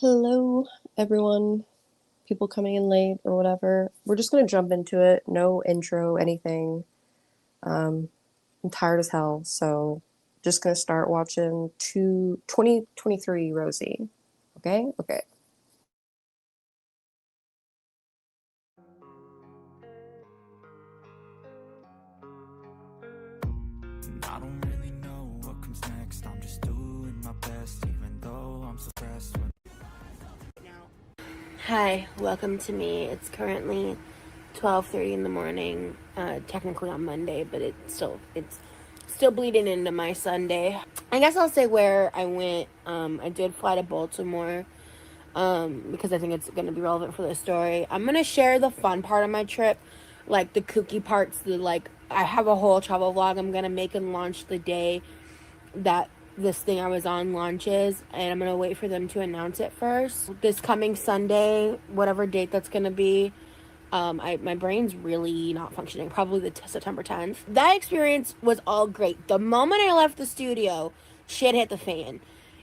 Hello, everyone. People coming in late or whatever. We're just gonna jump into it. No intro, anything. I'm tired as hell, so just gonna start watching 2023 Rosie. Okay? Okay. I don't really know what comes next. I'm just doing my best, even though I'm suppressed. Hi, welcome to me. It's currently 12:30 in the morning. Technically on Monday, but it's still bleeding into my Sunday. I guess I'll say where I went. I did fly to Baltimore. Because I think it's going to be relevant for the story. I'm going to share the fun part of my trip, like the kooky parts. I have a whole travel vlog I'm going to make and launch the day that this thing I was on launches, and I'm gonna wait for them to announce it first. This coming Sunday, whatever date that's gonna be, my brain's really not functioning. Probably September 10th. That experience was all great. The moment I left the studio, shit hit the fan.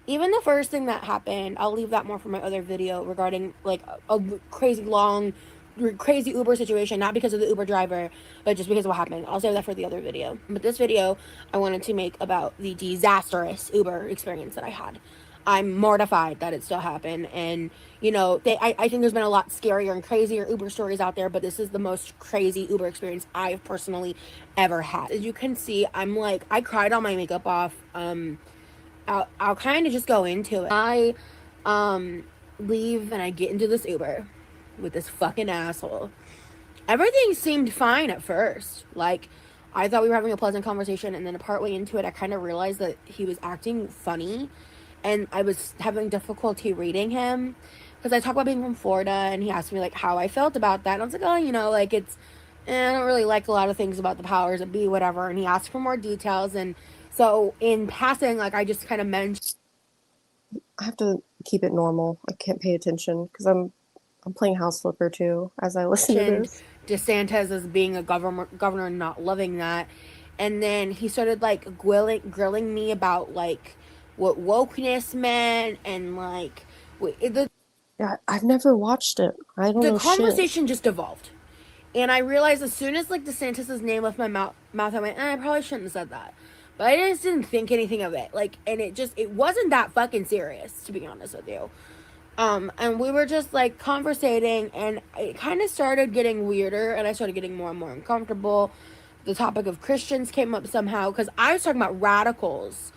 Even the first thing that happened, I'll leave that more for my other video regarding like a crazy Uber situation, not because of the Uber driver, but just because of what happened. I'll save that for the other video. But this video I wanted to make about the disastrous Uber experience that I had. I'm mortified that it still happened, and I think there's been a lot scarier and crazier Uber stories out there, but this is the most crazy Uber experience I've personally ever had. As you can see, I cried all my makeup off. I'll kind of just go into it. I leave and I get into this Uber with this fucking asshole. Everything seemed fine at first. Like, I thought we were having a pleasant conversation, and then partway into it, I kind of realized that he was acting funny, and I was having difficulty reading him. Because I talked about being from Florida, and he asked me, like, how I felt about that. And I was like, oh, I don't really like a lot of things about the powers that be, whatever. And he asked for more details, and so in passing, like, I just kind of mentioned. I have to keep it normal. I can't pay attention because I'm playing house flipper too as I listen to this. DeSantis as being a governor and not loving that. And then he started like grilling me about like what wokeness meant, and like Yeah, I've never watched it. I don't the know shit. conversation just evolved. And I realized as soon as like DeSantis's name left my mouth, I went, I probably shouldn't have said that. But I just didn't think anything of it. Like, and it wasn't that fucking serious, to be honest with you. And we were just like conversating, and it kind of started getting weirder, and I started getting more and more uncomfortable. The topic of Christians came up somehow, because I was talking about radicals.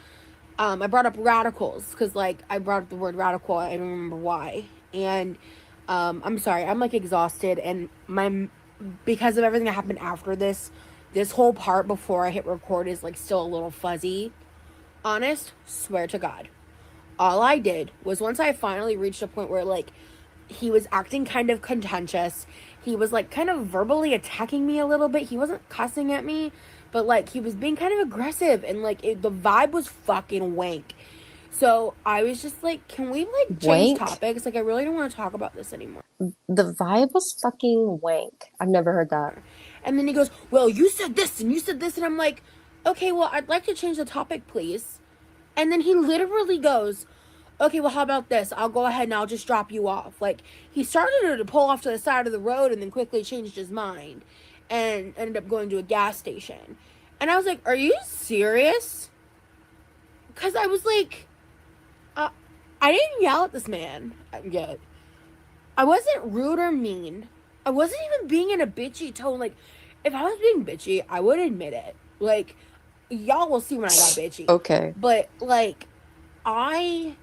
I brought up radicals because like I brought up the word radical. I don't remember why. And I'm sorry, I'm like exhausted, and because of everything that happened after this whole part before I hit record is like still a little fuzzy. Honest, swear to God. All I did was, once I finally reached a point where like he was acting kind of contentious, he was like kind of verbally attacking me a little bit. He wasn't cussing at me, but like he was being kind of aggressive, and like the vibe was fucking wank. So I was just like, can we like change Wank? topics? Like, I really don't want to talk about this anymore. The vibe was fucking wank. I've never heard that. And then he goes, well, you said this and you said this, and I'm like, okay, well, I'd like to change the topic, please. And then he literally goes, okay, well, how about this? I'll go ahead and I'll just drop you off. Like, he started to pull off to the side of the road and then quickly changed his mind and ended up going to a gas station. And I was like, are you serious? Because I was like, I didn't yell at this man yet. I wasn't rude or mean. I wasn't even being in a bitchy tone. Like, if I was being bitchy, I would admit it. Like, y'all will see when I got bitchy. Okay. But, like, I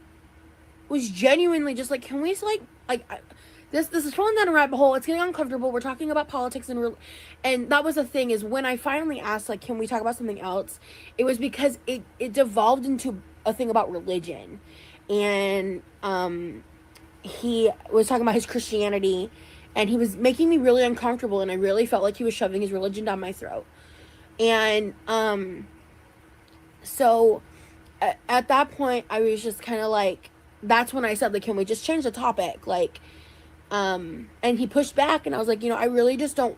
was genuinely just like, can we, this is falling down a rabbit hole. It's getting uncomfortable. We're talking about politics, and that was the thing, is when I finally asked, like, can we talk about something else? It was because it devolved into a thing about religion. And, he was talking about his Christianity, and he was making me really uncomfortable, and I really felt like he was shoving his religion down my throat. And so at that point, I was just kind of like, that's when I said, like, can we just change the topic? Like, and he pushed back, and I was like, I really just don't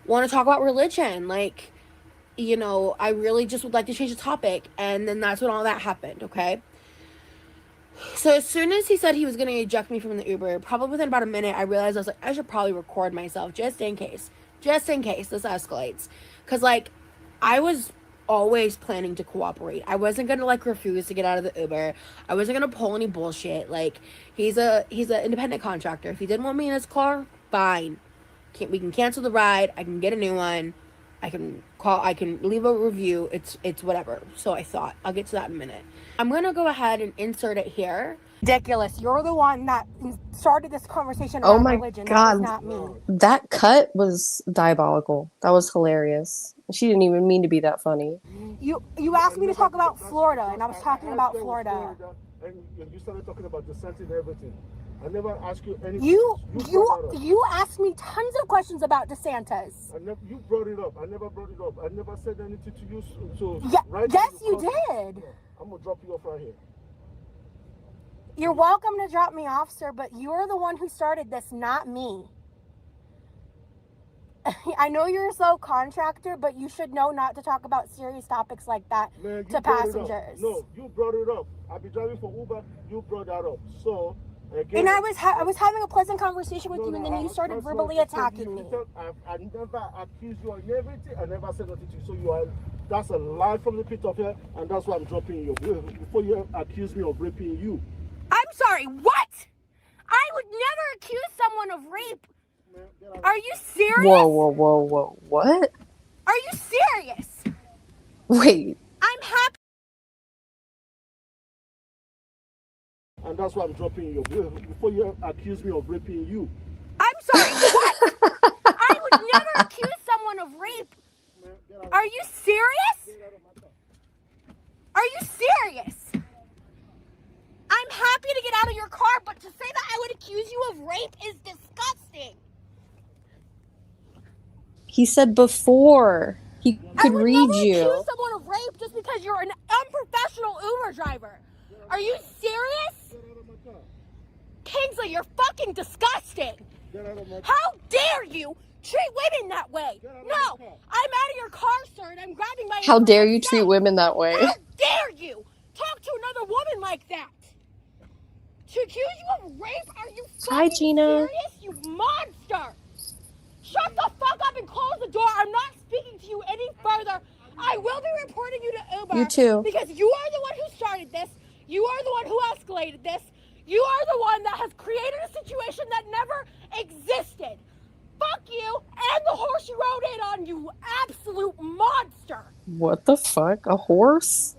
want to talk about religion. Like, I really just would like to change the topic. And then that's when all that happened, okay? So as soon as he said he was going to eject me from the Uber, probably within about a minute, I realized I was like, I should probably record myself just in case this escalates. Because, like, I was always planning to cooperate. I wasn't going to, like, refuse to get out of the Uber. I wasn't going to pull any bullshit. Like, he's an independent contractor. If he didn't want me in his car, fine. We can cancel the ride. I can get a new one. I can leave a review. It's whatever. So I thought. I'll get to that in a minute. I'm going to go ahead and insert it here. Ridiculous. You're the one that started this conversation Oh around my religion. God. That was not me. That cut was diabolical. That was hilarious. She didn't even mean to be that funny. You asked me to talk about Florida, and I was talking about Florida. And you started talking about dissent and everything. I never asked you anything. You asked me tons of questions about DeSantis. You brought it up. I never brought it up. I never said anything to you. So yeah, right yes, you did. I'm gonna drop you off right here. You're welcome to drop me off, sir, but you're the one who started this, not me. I know you're a sole contractor, but you should know not to talk about serious topics like that to passengers. No, you brought it up. I've been driving for Uber. You brought that up. So again, and I was having a pleasant conversation with you, and then you started verbally attacking me. I never accused you of everything. I never said nothing to you. So that's a lie from the pit of hell, and that's why I'm dropping you before you accuse me of raping you. I'm sorry. What? I would never accuse someone of rape. Are you serious? Whoa. What? Are you serious? Wait. I'm happy. And that's why I'm dropping you before you accuse me of raping you. I'm sorry. What? I would never accuse someone of rape. Are you serious? Are you serious? I'm happy to get out of your car, but to say that I would accuse you of rape is disgusting. He said before he could read I would you. never accuse someone of rape just because you're an unprofessional Uber driver. Are you serious? Kingsley, you're fucking disgusting. How dare you treat women that way? No, I'm out of your car, sir, and I'm grabbing my... How dare you treat women that way? How dare you talk to another woman like that? To accuse you of rape? Are you fucking serious, you monster? Shut the fuck up and close the door. I'm not speaking to you any further. I will be reporting you to Uber. You too. Because you are the one who started this. You are the one who escalated this. You are the one that has created a situation that never existed. Fuck you and the horse you rode in on, you absolute monster. What the fuck? A horse?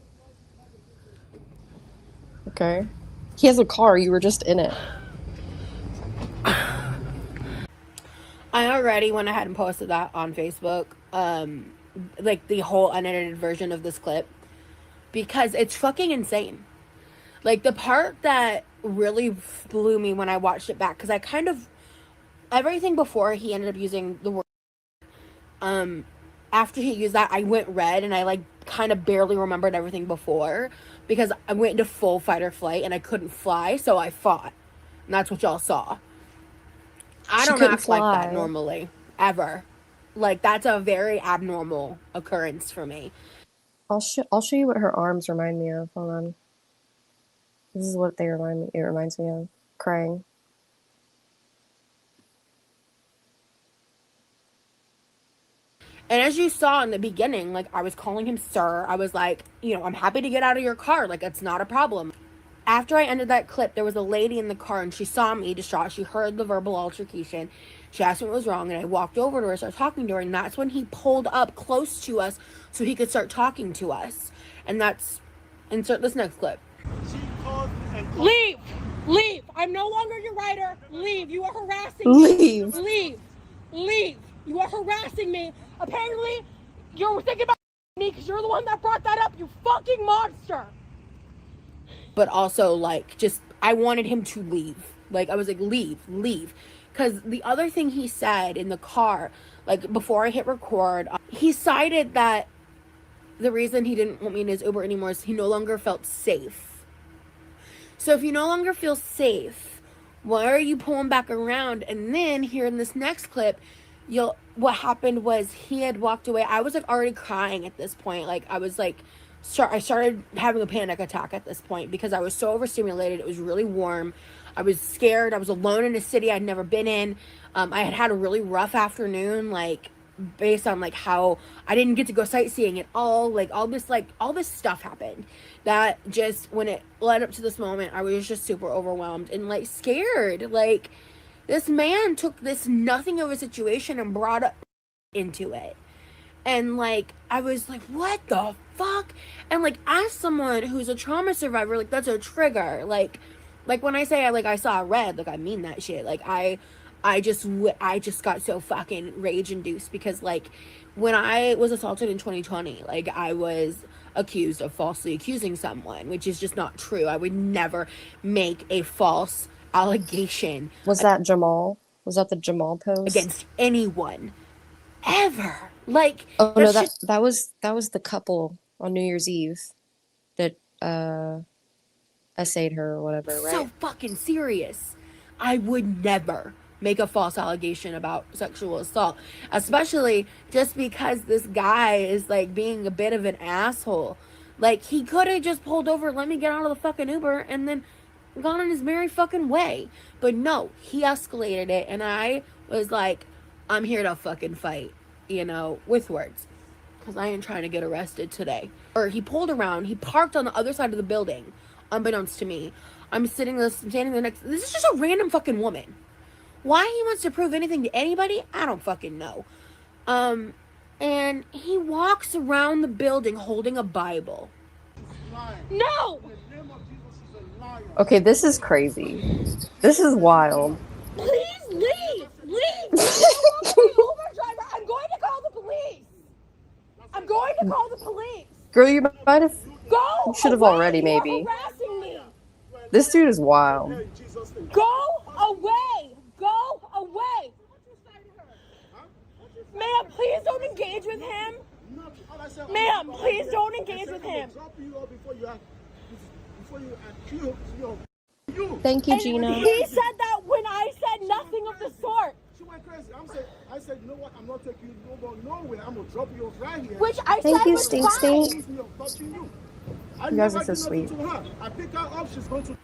Okay. He has a car. You were just in it. I already went ahead and posted that on Facebook, like the whole unedited version of this clip, because it's fucking insane. Like the part that really blew me when I watched it back, because I kind of, everything before he ended up using the word, after he used that, I went red and I like kind of barely remembered everything before, because I went into full fight or flight and I couldn't fly, so I fought. And that's what y'all saw. I don't act like that normally, ever. Like, that's a very abnormal occurrence for me. I'll show you what her arms remind me of. Hold on. This is what they remind me. It reminds me of crying. And as you saw in the beginning, like, I was calling him sir. I was like, you know, I'm happy to get out of your car. Like, it's not a problem. After I ended that clip, there was a lady in the car, and she saw me distraught. She heard the verbal altercation. She asked me what was wrong, and I walked over to her, started talking to her, and that's when he pulled up close to us so he could start talking to us. And that's... Insert this next clip. Leave! Leave! I'm no longer your rider. Leave! You are harassing me. Leave! Leave! Leave! You are harassing me. Apparently, you're thinking about me because you're the one that brought that up, you fucking monster! But also, like, just, I wanted him to leave. Like, I was like, leave. Because the other thing he said in the car, like, before I hit record, he cited that the reason he didn't want me in his Uber anymore is he no longer felt safe. So if you no longer feel safe, why are you pulling back around? And then, here in this next clip, what happened was he had walked away. I was, like, already crying at this point. Like, I was, like, I started having a panic attack at this point because I was so overstimulated. It was really warm. I was scared. I was alone in a city I'd never been in. I had had a really rough afternoon, like based on like how I didn't get to go sightseeing at all. Like all this stuff happened that just when it led up to this moment, I was just super overwhelmed and like scared. Like this man took this nothing of a situation and brought it into it. And like I was like, what the fuck? And like as someone who's a trauma survivor, like that's a trigger. Like when I say I saw red, like I mean that shit. Like I just got so fucking rage induced because like when I was assaulted in 2020, like I was accused of falsely accusing someone, which is just not true. I would never make a false allegation Was that Jamal? Was that the Jamal post? against anyone ever. Like Oh no, that's that was the couple on New Year's Eve that essayed her or whatever, right? so fucking serious. I would never make a false allegation about sexual assault, especially just because this guy is like being a bit of an asshole. Like he could have just pulled over, let me get out of the fucking Uber, and then gone on his merry fucking way. But no, he escalated it, and I was like, I'm here to fucking fight, with words. Because I ain't trying to get arrested today. Or he pulled around, he parked on the other side of the building, unbeknownst to me. I'm standing there next. This is just a random fucking woman. Why he wants to prove anything to anybody, I don't fucking know. And he walks around the building holding a Bible. No! Okay, this is crazy. This is wild. Please leave! Leave! Uber driver, I'm going to call the police! I'm going to call the police! Girl, you might have. Go! You should have away. already, You're maybe. harassing me! This dude is wild. Go away! Go away! Ma'am, please don't engage with him. Ma'am, please don't engage with him. Thank you, And Gina. he said that when I said nothing of the sort. She went crazy. I said, you know what? I'm not taking you nowhere. I'm gonna drop you off right here. Which I Thank said you, was Stink fine. Stink. You guys are so sweet. I pick her up. She's going to.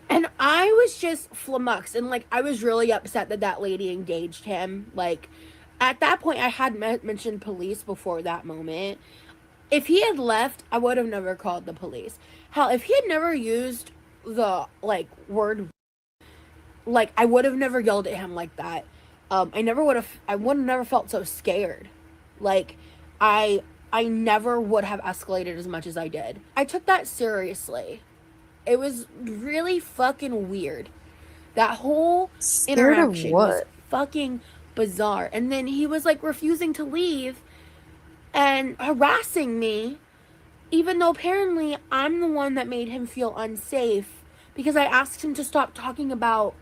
And I was just flummoxed, and like I was really upset that lady engaged him. Like at that point, I had mentioned police before that moment. If he had left, I would have never called the police. Hell, if he had never used the like word, like I would have never yelled at him like that. I would have never felt so scared. Like I never would have escalated as much as I did. I took that seriously. It was really fucking weird. That whole Scared interaction of what? was fucking bizarre. And then he was like refusing to leave and harassing me, even though apparently I'm the one that made him feel unsafe because I asked him to stop talking about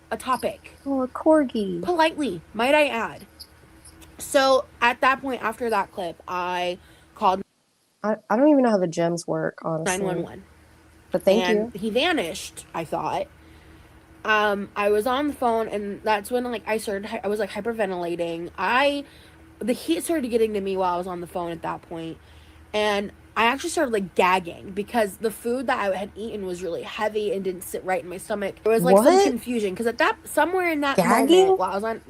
a topic. Oh, a corgi. Politely, might I add. So at that point, after that clip, I called I don't even know how the gems work, honestly. 911. But thank And you. he vanished, I thought. I was on the phone, and that's when like I was like hyperventilating. The heat started getting to me while I was on the phone at that point, and I actually started like gagging because the food that I had eaten was really heavy and didn't sit right in my stomach. There was like some What? confusion because somewhere in that Gagging? moment while I was on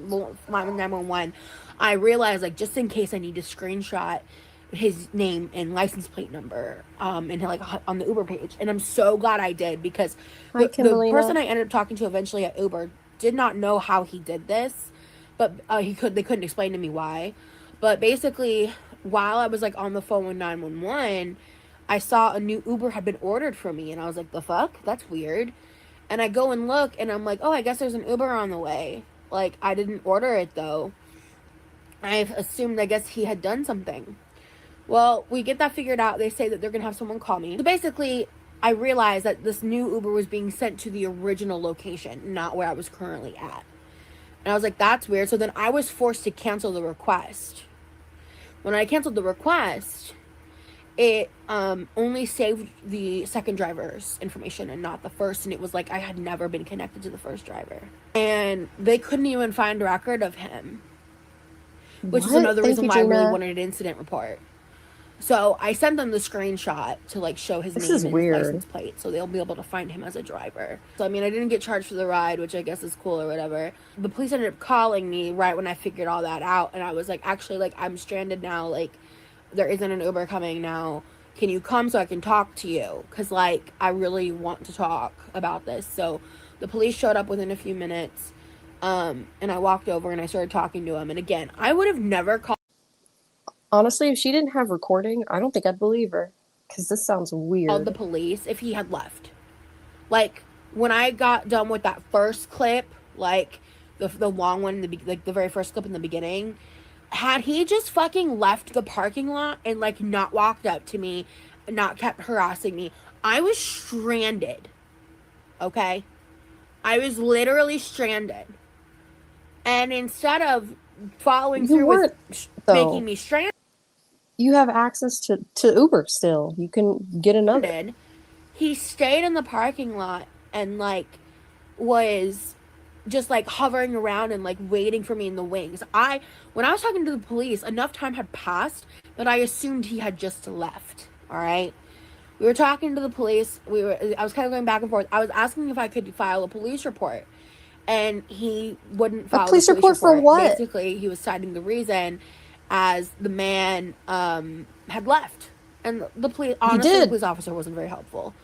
911, I realized like just in case I need to screenshot his name and license plate number and like on the Uber page, and I'm so glad I did because Hi, the person I ended up talking to eventually at Uber did not know how he did this, but they couldn't explain to me why. But basically, while I was like on the phone with 911, I saw a new Uber had been ordered for me, and I was like, the fuck, that's weird. And I go and look, and I'm like, oh, I guess there's an Uber on the way. Like I didn't order it though. I've assumed, I guess he had done something. Well, we get that figured out. They say that they're going to have someone call me. So basically, I realized that this new Uber was being sent to the original location, not where I was currently at. And I was like, that's weird. So then I was forced to cancel the request. When I canceled the request, it only saved the second driver's information and not the first. And it was like I had never been connected to the first driver. And they couldn't even find a record of him. Which is another reason why I really wanted an incident report. So I sent them the screenshot to like show his This name is and his weird. license plate, so they'll be able to find him as a driver. So I mean, I didn't get charged for the ride, which I guess is cool or whatever. The police ended up calling me right when I figured all that out, and I was like, actually, like I'm stranded now. Like there isn't an Uber coming now. Can you come so I can talk to you? Because like I really want to talk about this. So the police showed up within a few minutes. And I walked over and I started talking to him. And again, I would have never called Honestly, if she didn't have recording, I don't think I'd believe her. Because this sounds the weird. police if he had left. Like when I got done with that first clip, like the long one, like the very first clip in the beginning, had he just fucking left the parking lot and like not walked up to me, not kept harassing me, I was stranded. Okay, I was literally stranded. And instead of following You through with weren't, though. making me stranded, You have access to Uber still. You can get another. he stayed in the parking lot and like was just like hovering around and like waiting for me in the wings. When I was talking to the police, enough time had passed that I assumed he had just left. All right. We were talking to the police. I was kind of going back and forth. I was asking if I could file a police report, and he wouldn't file A police the police report for what? Basically, he was citing the reason as the man had left, and the police. Honestly, the police officer wasn't very helpful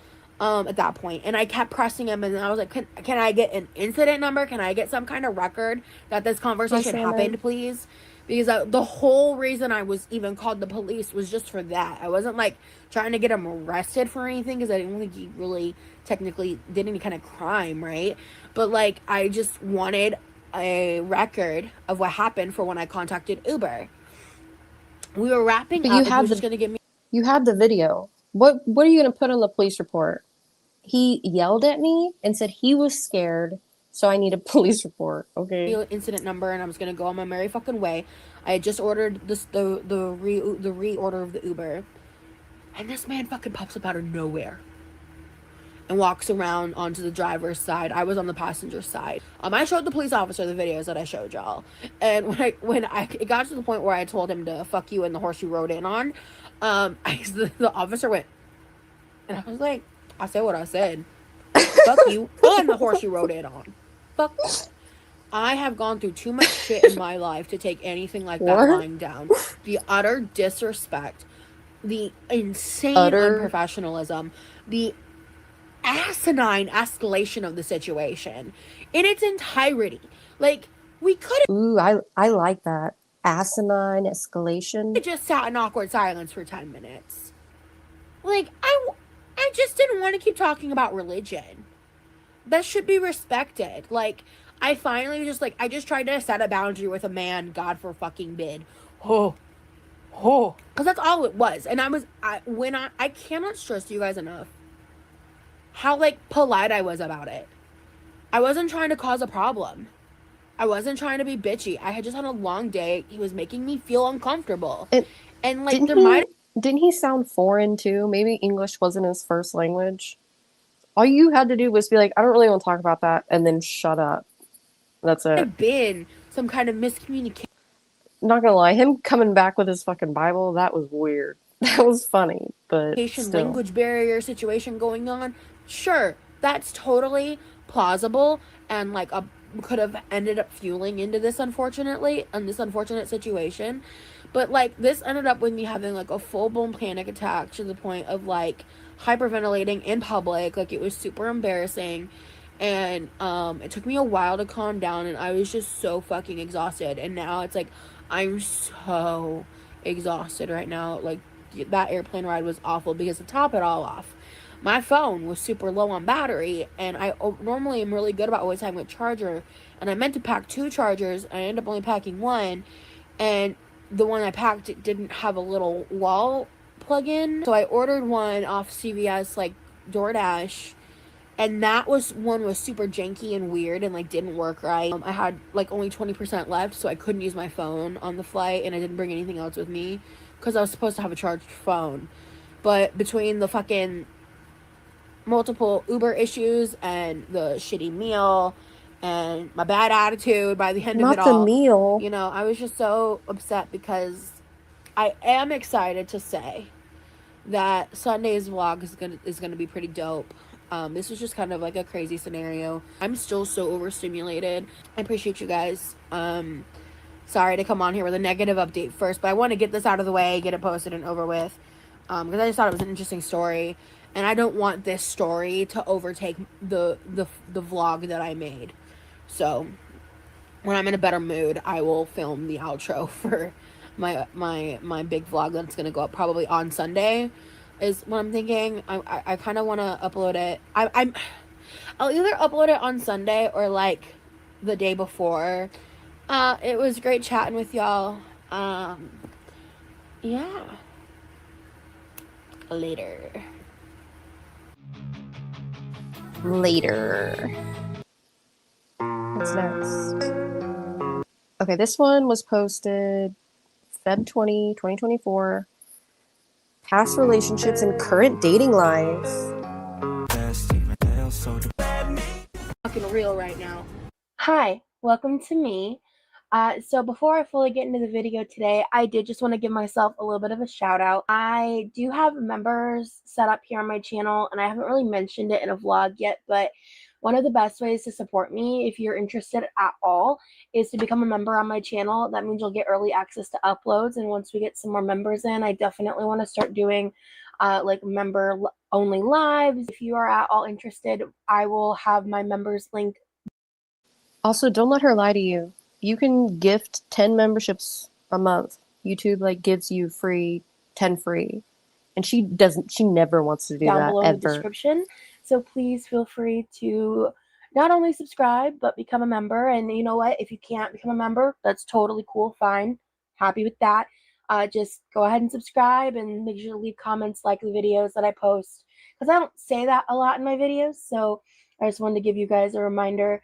at that point. And I kept pressing him, and I was like, "Can I get an incident number? Can I get some kind of record that this conversation happened, please?" Because the whole reason I was even called the police was just for that. I wasn't like trying to get him arrested for anything, because I didn't think he really technically did any kind of crime, right? But like I just wanted a record of what happened for when I contacted Uber. We were wrapping up. He was just gonna give me. You had the video. What are you gonna put on the police report? He yelled at me and said he was scared, so I need a police report. Okay. Incident number, and I was gonna go on my merry fucking way. I had just ordered the reorder of the Uber, and this man fucking pops up out of nowhere and walks around onto the driver's side. I was on the passenger side. I showed the police officer the videos that I showed y'all, and it got to the point where I told him to fuck you and the horse you rode in on, the officer went, and I was like, I said what I said. Fuck you and the horse you rode in on. Fuck. I have gone through too much shit in my life to take anything like that lying down. The utter disrespect, the insane unprofessionalism, the asinine escalation of the situation in its entirety. Like, we could have. Ooh, I like that. Asinine escalation. Just sat in awkward silence for 10 minutes. Like, I just didn't want to keep talking about religion. That should be respected. Like, I finally I just tried to set a boundary with a man, God for fucking bid. Because that's all it was. And I cannot stress to you guys enough how, like, polite I was about it. I wasn't trying to cause a problem. I wasn't trying to be bitchy. I had just had a long day. He was making me feel uncomfortable. And like, didn't he sound foreign too? Maybe English wasn't his first language. All you had to do was be like, I don't really want to talk about that, and then shut up. That's it. Have been some kind of miscommunication. Not gonna lie, him coming back with his fucking Bible, that was weird. That was funny, but still. Language barrier situation going on. Sure, that's totally plausible, and like could have ended up fueling into this unfortunate situation. But like, this ended up with me having like a full-blown panic attack to the point of like hyperventilating in public. Like, it was super embarrassing, and it took me a while to calm down, and I was just so fucking exhausted. And now it's like, I'm so exhausted right now. Like, that airplane ride was awful, because to top it all off, my phone was super low on battery, and I normally am really good about always having a charger, and I meant to pack 2 chargers, and I ended up only packing 1, and the one I packed didn't have a little wall plug-in, so I ordered one off CVS, like DoorDash, and that one was super janky and weird and like didn't work right. I had like only 20% left, so I couldn't use my phone on the flight, and I didn't bring anything else with me because I was supposed to have a charged phone. But between the fucking multiple Uber issues and the shitty meal and my bad attitude by the end of it all, Not the meal. you know, I was just so upset because I am excited to say that Sunday's vlog is gonna be pretty dope. This was just kind of like a crazy scenario. I'm still so overstimulated. I appreciate you guys. Sorry to come on here with a negative update first, but I want to get this out of the way, get it posted and over with, because I just thought it was an interesting story, and I don't want this story to overtake the vlog that I made. So when I'm in a better mood, I will film the outro for my big vlog that's gonna go up probably on Sunday. Is what I'm thinking. I kind of want to upload it. I'll either upload it on Sunday or like the day before. It was great chatting with y'all. Yeah. Later. Later. What's next? Okay, this one was posted Feb 20, 2024. Past relationships and current dating life. Fucking real right now. Hi, welcome to me. So before I fully get into the video today, I did just want to give myself a little bit of a shout out. I do have members set up here on my channel, and I haven't really mentioned it in a vlog yet, but one of the best ways to support me, if you're interested at all, is to become a member on my channel. That means you'll get early access to uploads, and once we get some more members in, I definitely want to start doing like member only lives. If you are at all interested, I will have my members link. Also, don't let her lie to you. You can gift 10 memberships a month. YouTube like gives you 10 free. And she never wants to do down that below in the ever. description. So please feel free to not only subscribe, but become a member. And you know what? If you can't become a member, that's totally cool. Fine. Happy with that. Just go ahead and subscribe and make sure to leave comments, like the videos that I post. Because I don't say that a lot in my videos. So I just wanted to give you guys a reminder.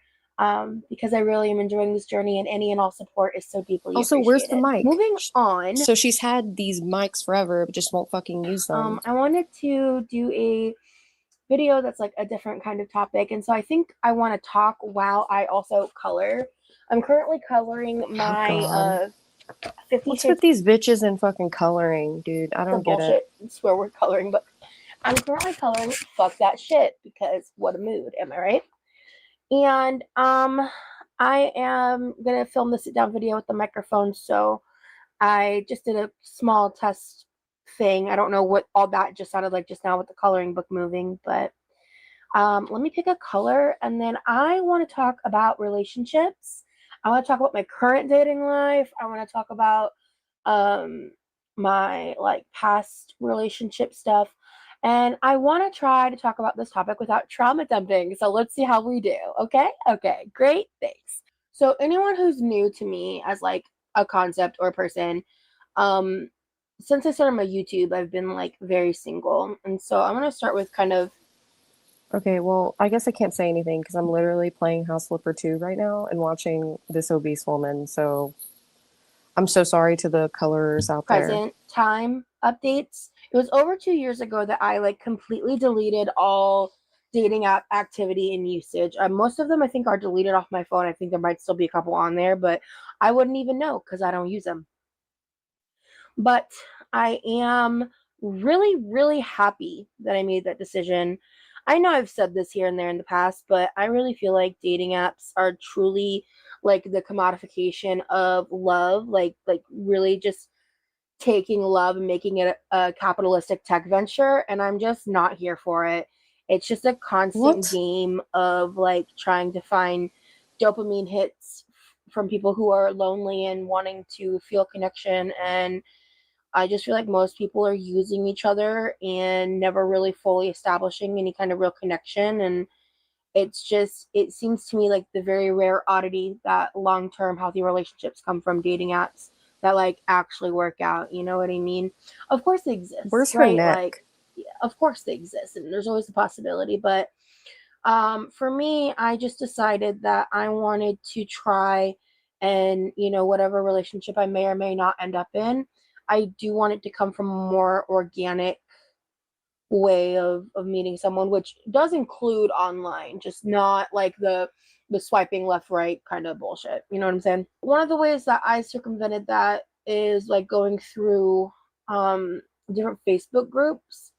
Because I really am enjoying this journey, and any and all support is so deeply Also, appreciated. where's the mic? Moving on. So she's had these mics forever, but just won't fucking use them. I wanted to do a video that's like a different kind of topic, and so I think I want to talk while I also color. I'm currently coloring my 50 What's Shades with these bitches and fucking coloring, dude? I don't of get bullshit. I swear we're coloring, but I'm currently coloring fuck that shit, because what a mood, am I right? And I am gonna film the sit down video with the microphone, so I just did a small test thing. I don't know what all that just sounded like just now with the coloring book moving, but let me pick a color, and then I want to talk about relationships. I want to talk about my current dating life. I want to talk about my like past relationship stuff, and I want to try to talk about this topic without trauma dumping. So let's see how we do. Okay, great, thanks. So anyone who's new to me as like a concept or a person, since I started my YouTube, I've been like very single, and so I'm gonna start with kind of. Okay, well, I guess I can't say anything because I'm literally playing House Flipper 2 right now and watching this obese woman, so I'm so sorry to the colorers out there. Present time updates. It was over 2 years ago that I like completely deleted all dating app activity and usage. Most of them I think are deleted off my phone. I think there might still be a couple on there, but I wouldn't even know because I don't use them. But I am really, really happy that I made that decision. I know I've said this here and there in the past, but I really feel like dating apps are truly like the commodification of love, like really just taking love and making it a capitalistic tech venture, and I'm just not here for it. It's just a constant game of like trying to find dopamine hits from people who are lonely and wanting to feel connection, and I just feel like most people are using each other and never really fully establishing any kind of real connection. And it seems to me like the very rare oddity that long-term healthy relationships come from dating apps that like actually work out. You know what I mean? Of course they exist. Where's her right? neck? Like, yeah, of course they exist, and there's always a possibility. But for me, I just decided that I wanted to try, and whatever relationship I may or may not end up in, I do want it to come from a more organic way of meeting someone, which does include online, just not like the swiping left right kind of bullshit. You know what I'm saying? One of the ways that I circumvented that is like going through different Facebook groups.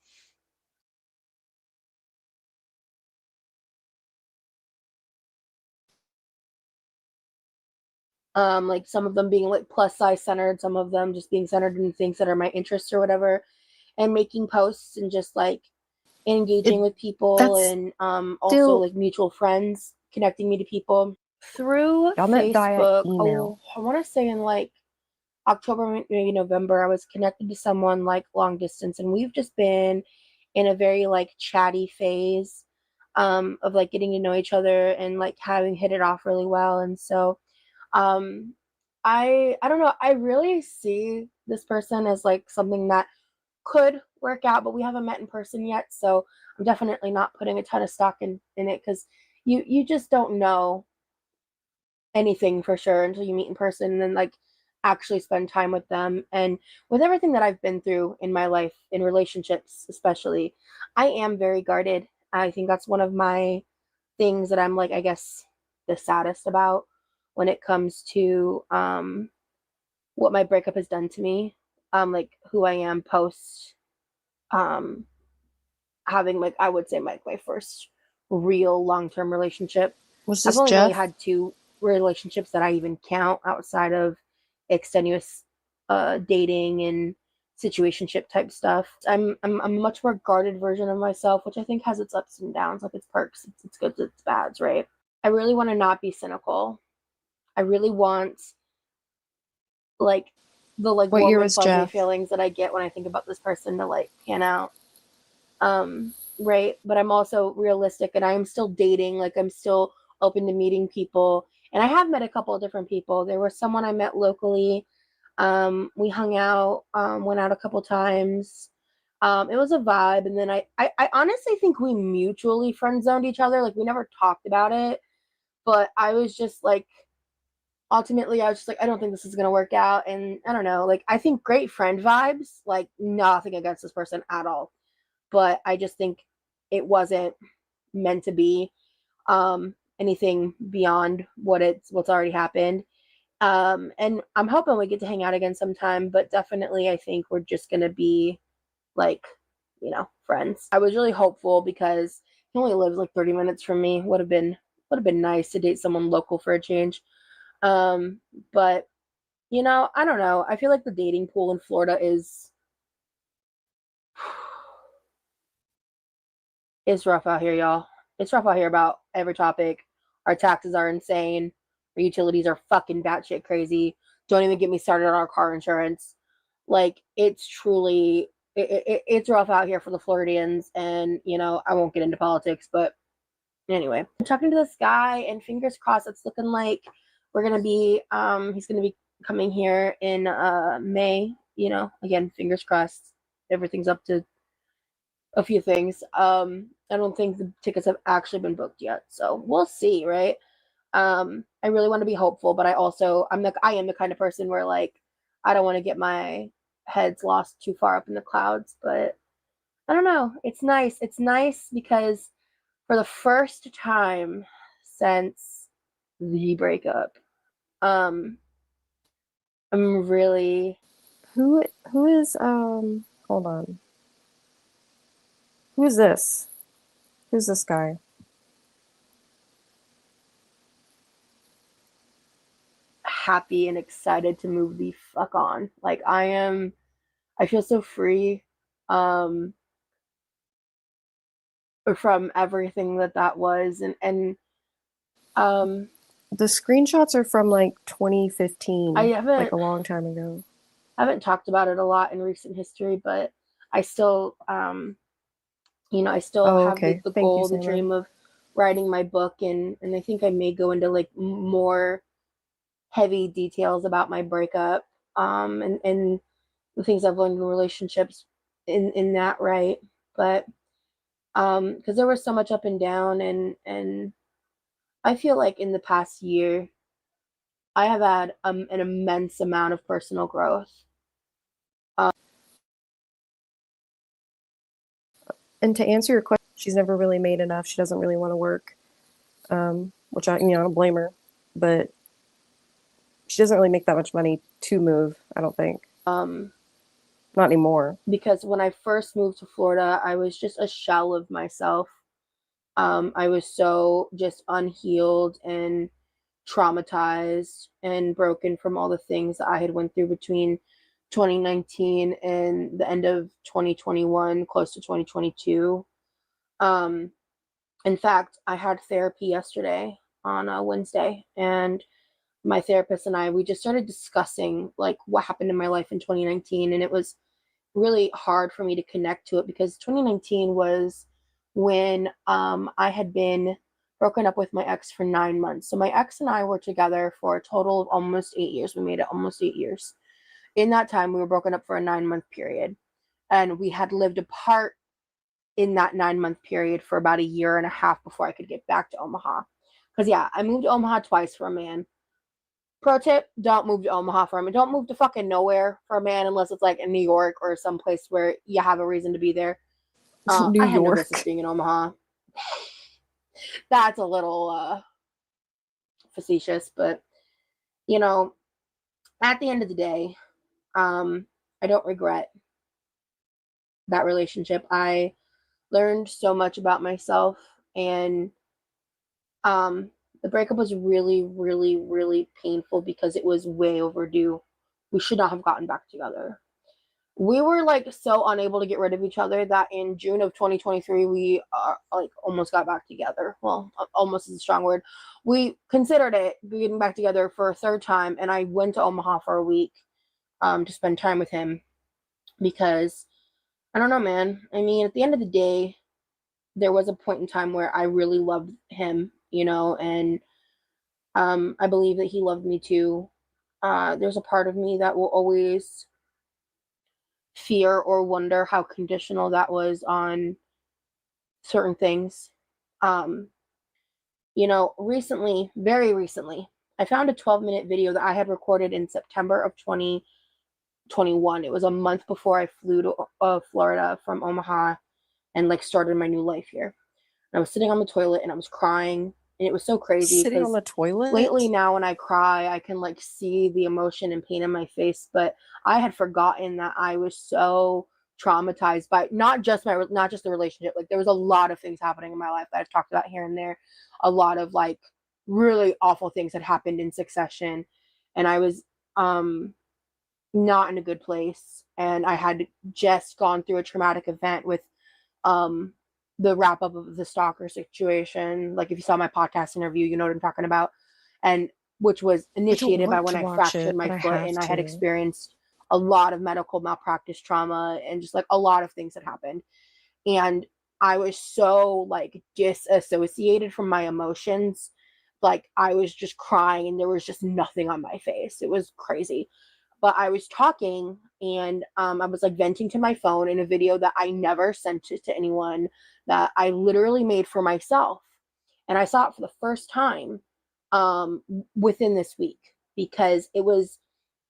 Like some of them being like plus size centered, some of them just being centered in things that are my interests or whatever, and making posts and just like engaging with people, and also like mutual friends connecting me to people through Y'all met via Facebook. email. I want to say in like October, maybe November, I was connected to someone like long distance, and we've just been in a very like chatty phase of like getting to know each other and like having hit it off really well. And so um I don't know, I really see this person as like something that could work out, but we haven't met in person yet, so I'm definitely not putting a ton of stock in it, because you just don't know anything for sure until you meet in person and then like actually spend time with them. And with everything that I've been through in my life, in relationships especially, I am very guarded. I think that's one of my things that I'm like, I guess, the saddest about when it comes to what my breakup has done to me, like who I am post um having like, I would say my first real long-term relationship. Was I've this only really Jeff? had two relationships that I even count outside of extenuous dating and situationship type stuff. I'm a much more guarded version of myself, which I think has its ups and downs, like its perks, its goods, its bads, right? I really want to not be cynical. I really want like the like What warm year and was fuzzy Jeff? feelings that I get when I think about this person to like pan out. Right, but I'm also realistic, and I'm still dating, like I'm still open to meeting people, and I have met a couple of different people. There was someone I met locally. We hung out, went out a couple times. It was a vibe, and then I honestly think we mutually friend zoned each other. Like we never talked about it, but I was just like, ultimately I was just like, I don't think this is gonna work out. And I don't know, like I think great friend vibes, like nothing against this person at all, but I just think it wasn't meant to be anything beyond what's already happened. And I'm hoping we get to hang out again sometime, but definitely I think we're just gonna be like, friends. I was really hopeful because he only lives like 30 minutes from me. Would have been nice to date someone local for a change. Um, but I don't know. I feel like the dating pool in Florida is rough out here, y'all. It's rough out here about every topic. Our taxes are insane. Our utilities are fucking batshit crazy. Don't even get me started on our car insurance. Like it's truly it's rough out here for the Floridians, and I won't get into politics, but anyway, I'm talking to this guy, and fingers crossed, it's looking like we're gonna be he's gonna be coming here in May. Again, fingers crossed. Everything's up to a few things. I don't think the tickets have actually been booked yet, so we'll see, right? I really want to be hopeful, but I am the kind of person where like I don't want to get my heads lost too far up in the clouds, but I don't know. It's nice. It's nice because for the first time since the breakup, um, I'm really Who is hold on. Who is this? Who's this guy? happy and excited to move the fuck on. Like I feel so free from everything that was, and The screenshots are from like I 2015, like haven't a long time ago. talked about it a lot in recent history, but I still I still Oh, have okay. the Thank you, goal, the Sailor. dream of writing my book, and I think I may go into like more heavy details about my breakup, and the things I've learned in relationships in that, right? But because there was so much up and down, and I feel like in the past year I have had an immense amount of personal growth. And to answer your question, she's never really made enough. She doesn't really want to work, which I don't blame her. But She doesn't really make that much money to move, I don't think. Not anymore. Because when I first moved to Florida, I was just a shell of myself. I was so just unhealed and traumatized and broken from all the things that I had went through between 2019 and the end of 2021, close to 2022. In fact, I had therapy yesterday on a Wednesday, and my therapist and we just started discussing like what happened in my life in 2019, and it was really hard for me to connect to it because 2019 was when I had been broken up with my ex for 9 months. So my ex and I were together for a total of almost 8 years. We made it almost 8 years. In that time, we were broken up for a 9-month period, and we had lived apart in that 9-month period for about a year and a half before I could get back to Omaha. Because yeah, I moved to Omaha twice for a man. Pro tip, don't move to Omaha for a man. Don't move to fucking nowhere for a man unless it's like in New York or someplace where you have a reason to be there. New I had no York. business being in Omaha. That's a little facetious, but you know, at the end of the day, I don't regret that relationship. I learned so much about myself, and the breakup was really, really, really painful because it was way overdue. We should not have gotten back together. We were like so unable to get rid of each other that in June of 2023 we like almost got back together. Well, almost is a strong word. We considered it getting back together for a third time, and I went to Omaha for a week to spend time with him because I don't know, man. I mean, at the end of the day, there was a point in time where I really loved him, and I believe that he loved me too. There's a part of me that will always fear or wonder how conditional that was on certain things. Um, recently, very recently, I found a 12-minute video that I had recorded in September of 2021. It was a month before I flew to Florida from Omaha and like started my new life here. And I was sitting on the toilet and I was crying, and it was so crazy Sitting on because the toilet? lately now when I cry, I can like see the emotion and pain in my face, but I had forgotten that I was so traumatized by not just the relationship. Like there was a lot of things happening in my life that I've talked about here and there. A lot of like really awful things that happened in succession, and I was not in a good place, and I had just gone through a traumatic event with um the wrap up of the stalker situation. Like if you saw my podcast interview, you know what I'm talking about. And which was I don't initiated by want when to I watch fractured it, my but I foot have and I had to. experienced a lot of medical malpractice trauma and just like a lot of things that happened. And I was so like disassociated from my emotions. Like I was just crying and there was just nothing on my face. It was crazy. But I was talking and I was like venting to my phone in a video that I never sent it to anyone, that I literally made for myself. And I saw it for the first time um, within this week because it was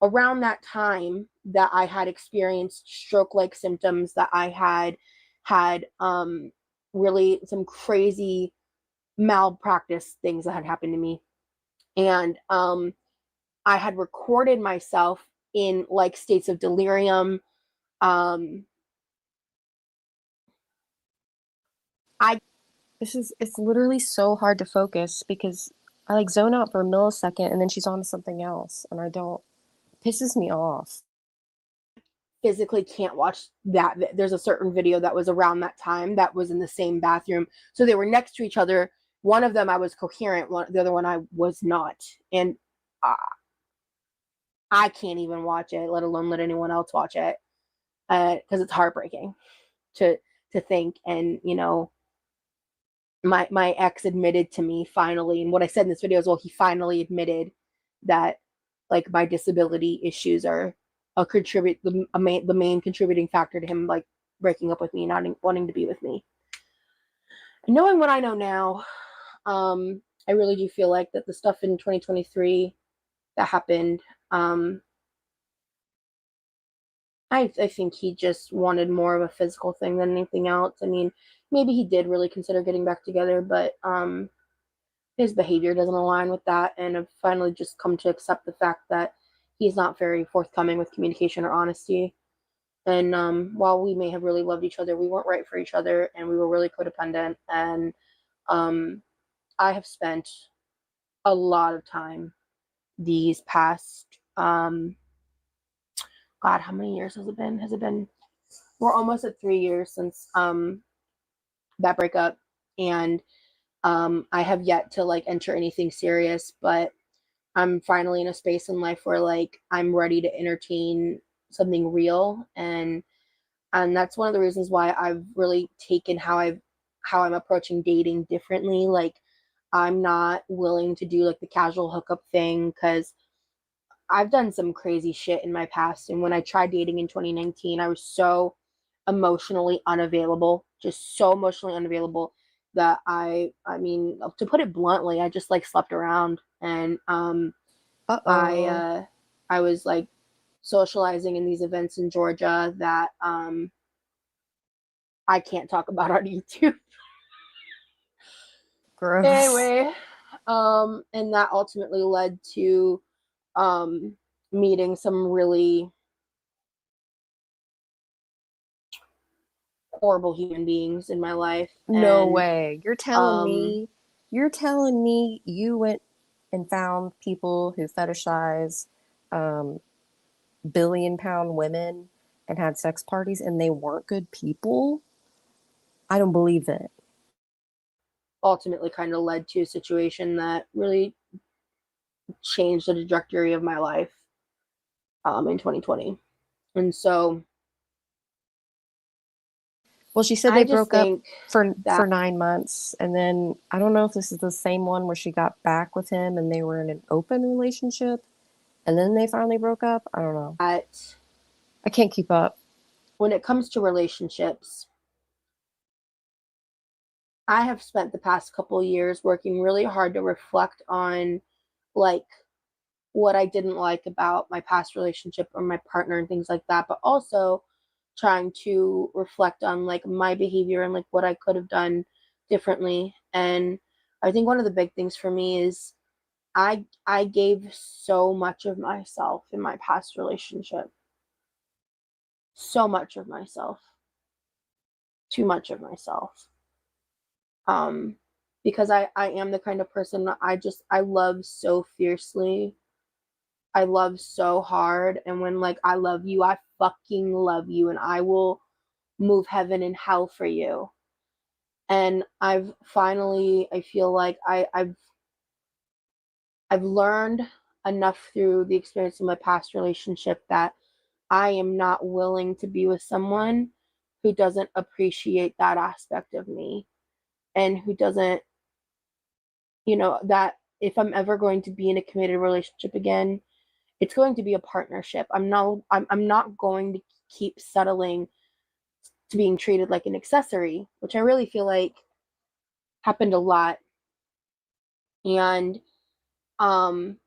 around that time that I had experienced stroke like symptoms, that I had really some crazy malpractice things that had happened to me. And I had recorded myself in like states of delirium. Um, I It's literally so hard to focus because I like zone out for a millisecond and then she's on to something else and I don't, it pisses me off. physically can't watch that. There's a certain video that was around that time that was in the same bathroom. So they were next to each other. One of them I was coherent, the other one I was not. And uh, I can't even watch it, let alone let anyone else watch it, because it's heartbreaking to think. And my ex admitted to me finally, and what I said in this video is, well, he finally admitted that like my disability issues are the main contributing factor to him like breaking up with me, not wanting to be with me. And knowing what I know now, I really do feel like that the stuff in 2023 that happened, I think he just wanted more of a physical thing than anything else. I mean, maybe he did really consider getting back together, but his behavior doesn't align with that, and I've finally just come to accept the fact that he's not very forthcoming with communication or honesty. And while we may have really loved each other, we weren't right for each other, and we were really codependent. And um, I have spent a lot of time these past, God, how many years has it been? We're almost at 3 years since that breakup, and I have yet to like enter anything serious, but I'm finally in a space in life where like I'm ready to entertain something real, and that's one of the reasons why I've really taken how I'm approaching dating differently. Like I'm not willing to do like the casual hookup thing because I've done some crazy shit in my past, and when I tried dating in 2019, I was so emotionally unavailable, just so emotionally unavailable that I mean, to put it bluntly, I just like slept around, and I Uh-oh. I was like socializing in these events in Georgia that I can't talk about on YouTube. Gross. Anyway, and that ultimately led to um meeting some really horrible human beings in my life. No And way. um You're telling me you went and found people who fetishize um, billion-pound women and had sex parties and they weren't good people? I don't believe it. ultimately kind of led to a situation that really changed the trajectory of my life in 2020. And so Well, she said they I just broke up think for that 9 months, and then I don't know if this is the same one where she got back with him and they were in an open relationship, and then they finally broke up. I don't know. I can't keep up. when it comes to relationships, I have spent the past couple years working really hard to reflect on like what I didn't like about my past relationship or my partner and things like that, but also trying to reflect on like my behavior and like what I could have done differently. And I think one of the big things for me is I gave so much of myself in my past relationship. So much of myself. Too much of myself. Um because I am the kind of person that I love so fiercely. I love so hard, and when like I love you, I fucking love you, and I will move heaven and hell for you. And I've finally, I feel like I've learned enough through the experience of my past relationship that I am not willing to be with someone who doesn't appreciate that aspect of me, and who doesn't, that if I'm ever going to be in a committed relationship again, it's going to be a partnership. I'm not going to keep settling to being treated like an accessory, which I really feel like happened a lot. And um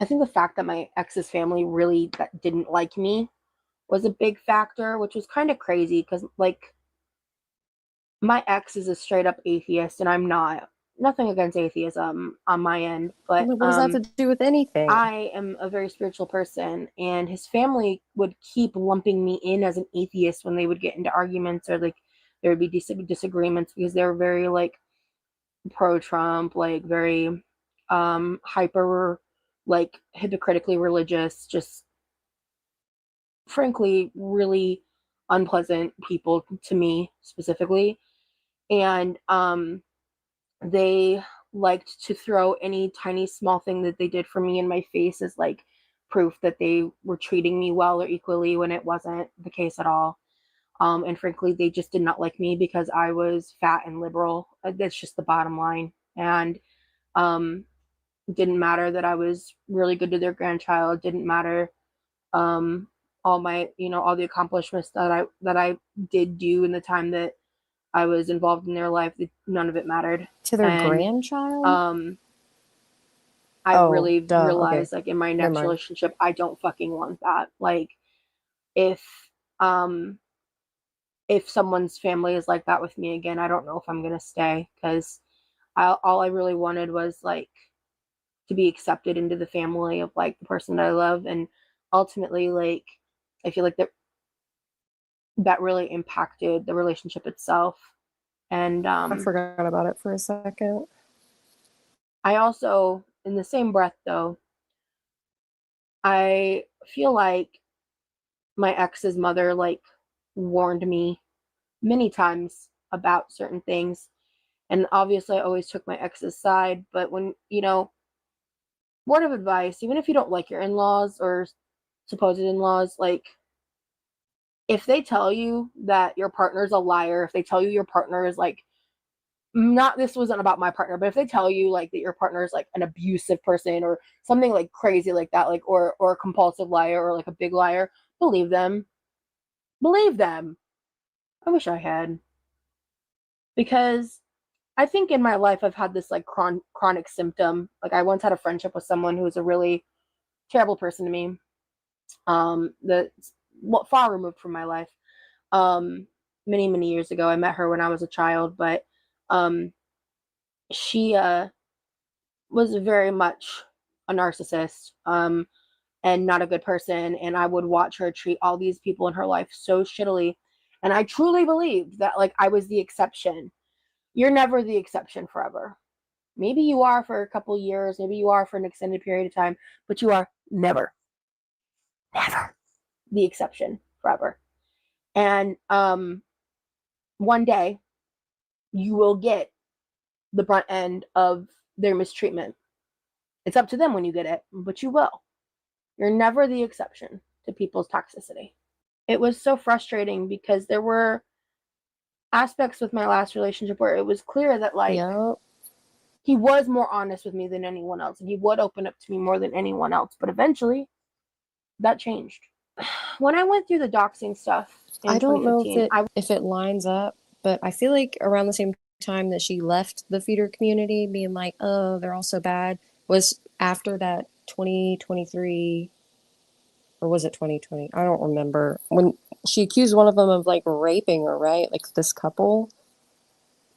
I think the fact that my ex's family really didn't like me was a big factor, which was kind of crazy because like my ex is a straight up atheist and I'm not. Nothing against atheism on my end, but What does that have to do with anything? I am a very spiritual person, and his family would keep lumping me in as an atheist when they would get into arguments, or like there would be disagreements, because they were very like pro Trump, like very hyper, like hypocritically religious, just frankly really unpleasant people to me specifically. And they liked to throw any tiny small thing that they did for me in my face as like proof that they were treating me well or equally, when it wasn't the case at all. And frankly, they just did not like me because I was fat and liberal. That's just the bottom line. And um, it didn't matter that I was really good to their grandchild. It didn't matter um, all my, all the accomplishments that I did do in the time that I was involved in their life. None of it mattered. To their And grandchild? um, I've Oh, really duh. Okay, realized, like, in my never next mind. relationship, I don't fucking want that. Like, if um if someone's family is like that with me again, I don't know if I'm gonna stay, because all I really wanted was like to be accepted into the family of like the person that I love. And ultimately, like, I feel like that really impacted the relationship itself. And I forgot about it for a second. I also, in the same breath though, I feel like my ex's mother like warned me many times about certain things. And obviously I always took my ex's side, but when, word of advice, even if you don't like your in-laws or supposed in-laws, like if they tell you that your partner's a liar, if they tell you your partner is like, not, this wasn't about my partner, but if they tell you like that your partner is like an abusive person or something like crazy like that, like or a compulsive liar or like a big liar, believe them. Believe them. I wish I had. Because I think in my life I've had this like chronic symptom. Like I once had a friendship with someone who was a really terrible person to me. That's far removed from my life. Um, many years ago, I met her when I was a child, but um, she was very much a narcissist and not a good person. And I would watch her treat all these people in her life so shittily. And I truly believed that like I was the exception. You're never the exception forever. Maybe you are for a couple years, maybe you are for an extended period of time, but you are never the exception forever. And one day you will get the brunt end of their mistreatment. It's up to them when you get it, but you will. You're never the exception to people's toxicity. It was so frustrating because there were aspects with my last relationship where it was clear that like Yep. he was more honest with me than anyone else and he would open up to me more than anyone else, but eventually that changed. When I went through the doxing stuff I in don't know 2015, if it lines up, but I feel like around the same time that she left the feeder community, being like, "Oh, they're all so bad," was after that 2023, or was it 2020? I don't remember, when she accused one of them of like raping her, right? Like this couple.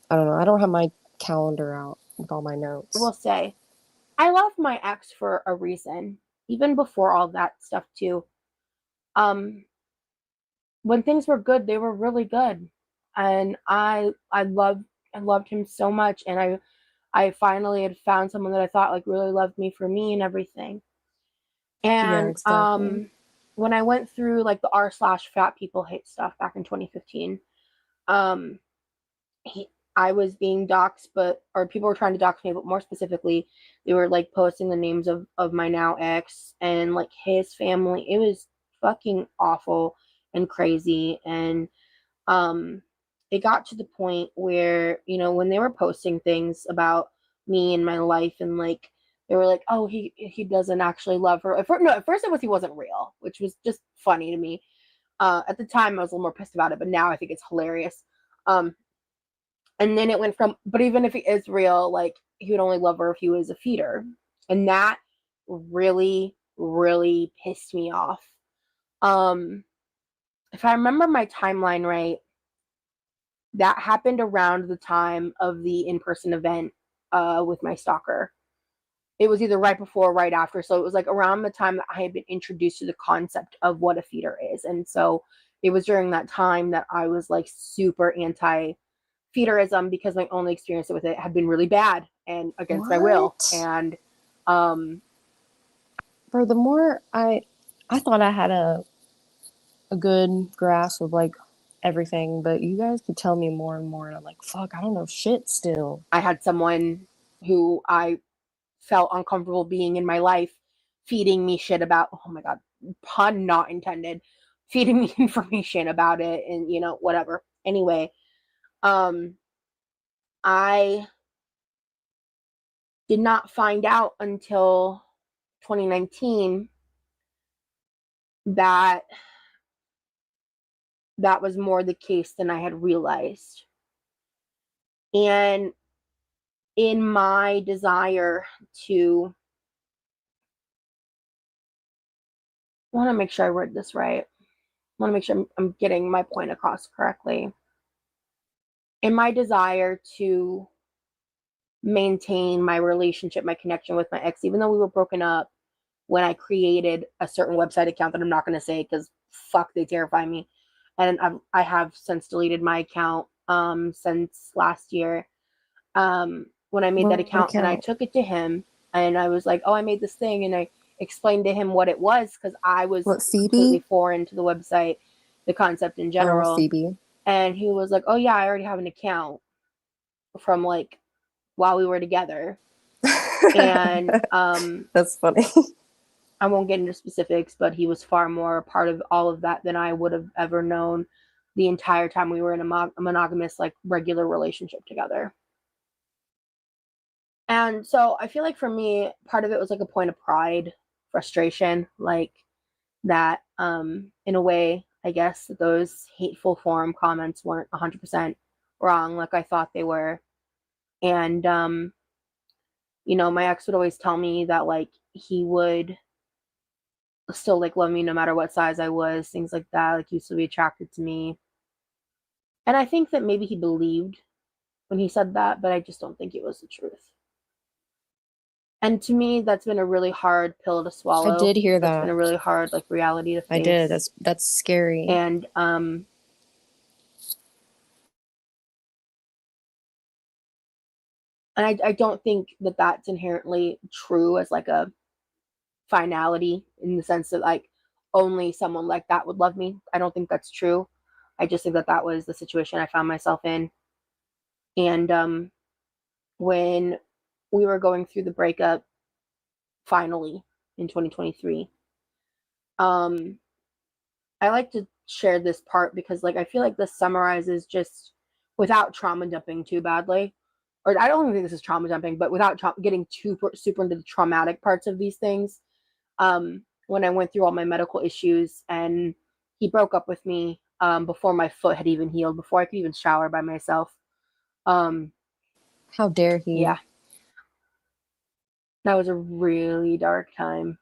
I don't know. I don't have my calendar out with all my I notes. will say I left my ex for a reason, even before all that stuff too. Um, when things were good, they were really good, and I loved him so much, and I finally had found someone that I thought like really loved me for me and everything. Yeah, And exactly. when I went through like the r/fat people hate stuff back in 2015, um, he, I was being doxxed, or people were trying to dox me, but more specifically, they were like posting the names of my now ex and like his family. It was fucking awful and crazy. And um, it got to the point where, when they were posting things about me and my life, and like they were like, oh, he doesn't actually love her. At first it was he wasn't real, which was just funny to me. At the time I was a little more pissed about it, but now I think it's hilarious. Um, and then it went from, but even if he is real, like he would only love her if he was a feeder. And that really, really pissed me off. Um, if I remember my timeline right, that happened around the time of the in-person event with my stalker. It was either right before or right after. So it was like around the time that I had been introduced to the concept of what a feeder is. And so it was during that time that I was like super anti feederism because my only experience with it had been really bad and against my will. What? And Bro, the more I thought I had a good grasp of like everything, but you guys could tell me more and more, and I'm like, fuck, I don't know shit still. I had someone who I felt uncomfortable being in my life feeding me shit about, oh my God, pun not intended, feeding me information about it and, whatever. Anyway, I did not find out until 2019 that that was more the case than I had realized. And in my desire to, I want to make sure I word this right. I want to make sure I'm getting my point across correctly. In my desire to maintain my relationship, my connection with my ex, even though we were broken up, when I created a certain website account that I'm not going to say because fuck, they terrify me. And I have since deleted my account since last year. When I made that What account and I account? took it to him and I was like, oh, I made this thing, and I explained to him what it was because I was What, completely Phoebe? foreign to the website, the concept in Oh, general. Phoebe. And he was like, oh yeah, I already have an account from like while we were together. And That's funny. I won't get into specifics, but he was far more a part of all of that than I would have ever known the entire time we were in a monogamous, like regular relationship together. And so I feel like for me, part of it was like a point of pride, frustration, like that, in a way, I guess that those hateful forum comments weren't 100% wrong like I thought they were. And, my ex would always tell me that like he would still like love me no matter what size I was, things like that. Like he used to be attracted to me. And I think that maybe he believed when he said that, but I just don't think it was the truth. And to me, that's been a really hard pill to swallow. I did hear That's that. been a really hard like reality to face. I did. That's scary. And I don't think that that's inherently true as like a finality in the sense that like only someone like that would love me. I don't think that's true. I just think that that was the situation I found myself in. And when we were going through the breakup finally in 2023, I like to share this part because like I feel like this summarizes, just without trauma dumping too badly, or I don't even think this is trauma dumping, but without getting too super into the traumatic parts of these things. When I went through all my medical issues and he broke up with me before my foot had even healed, before I could even shower by myself. How dare he? Yeah, that was a really dark time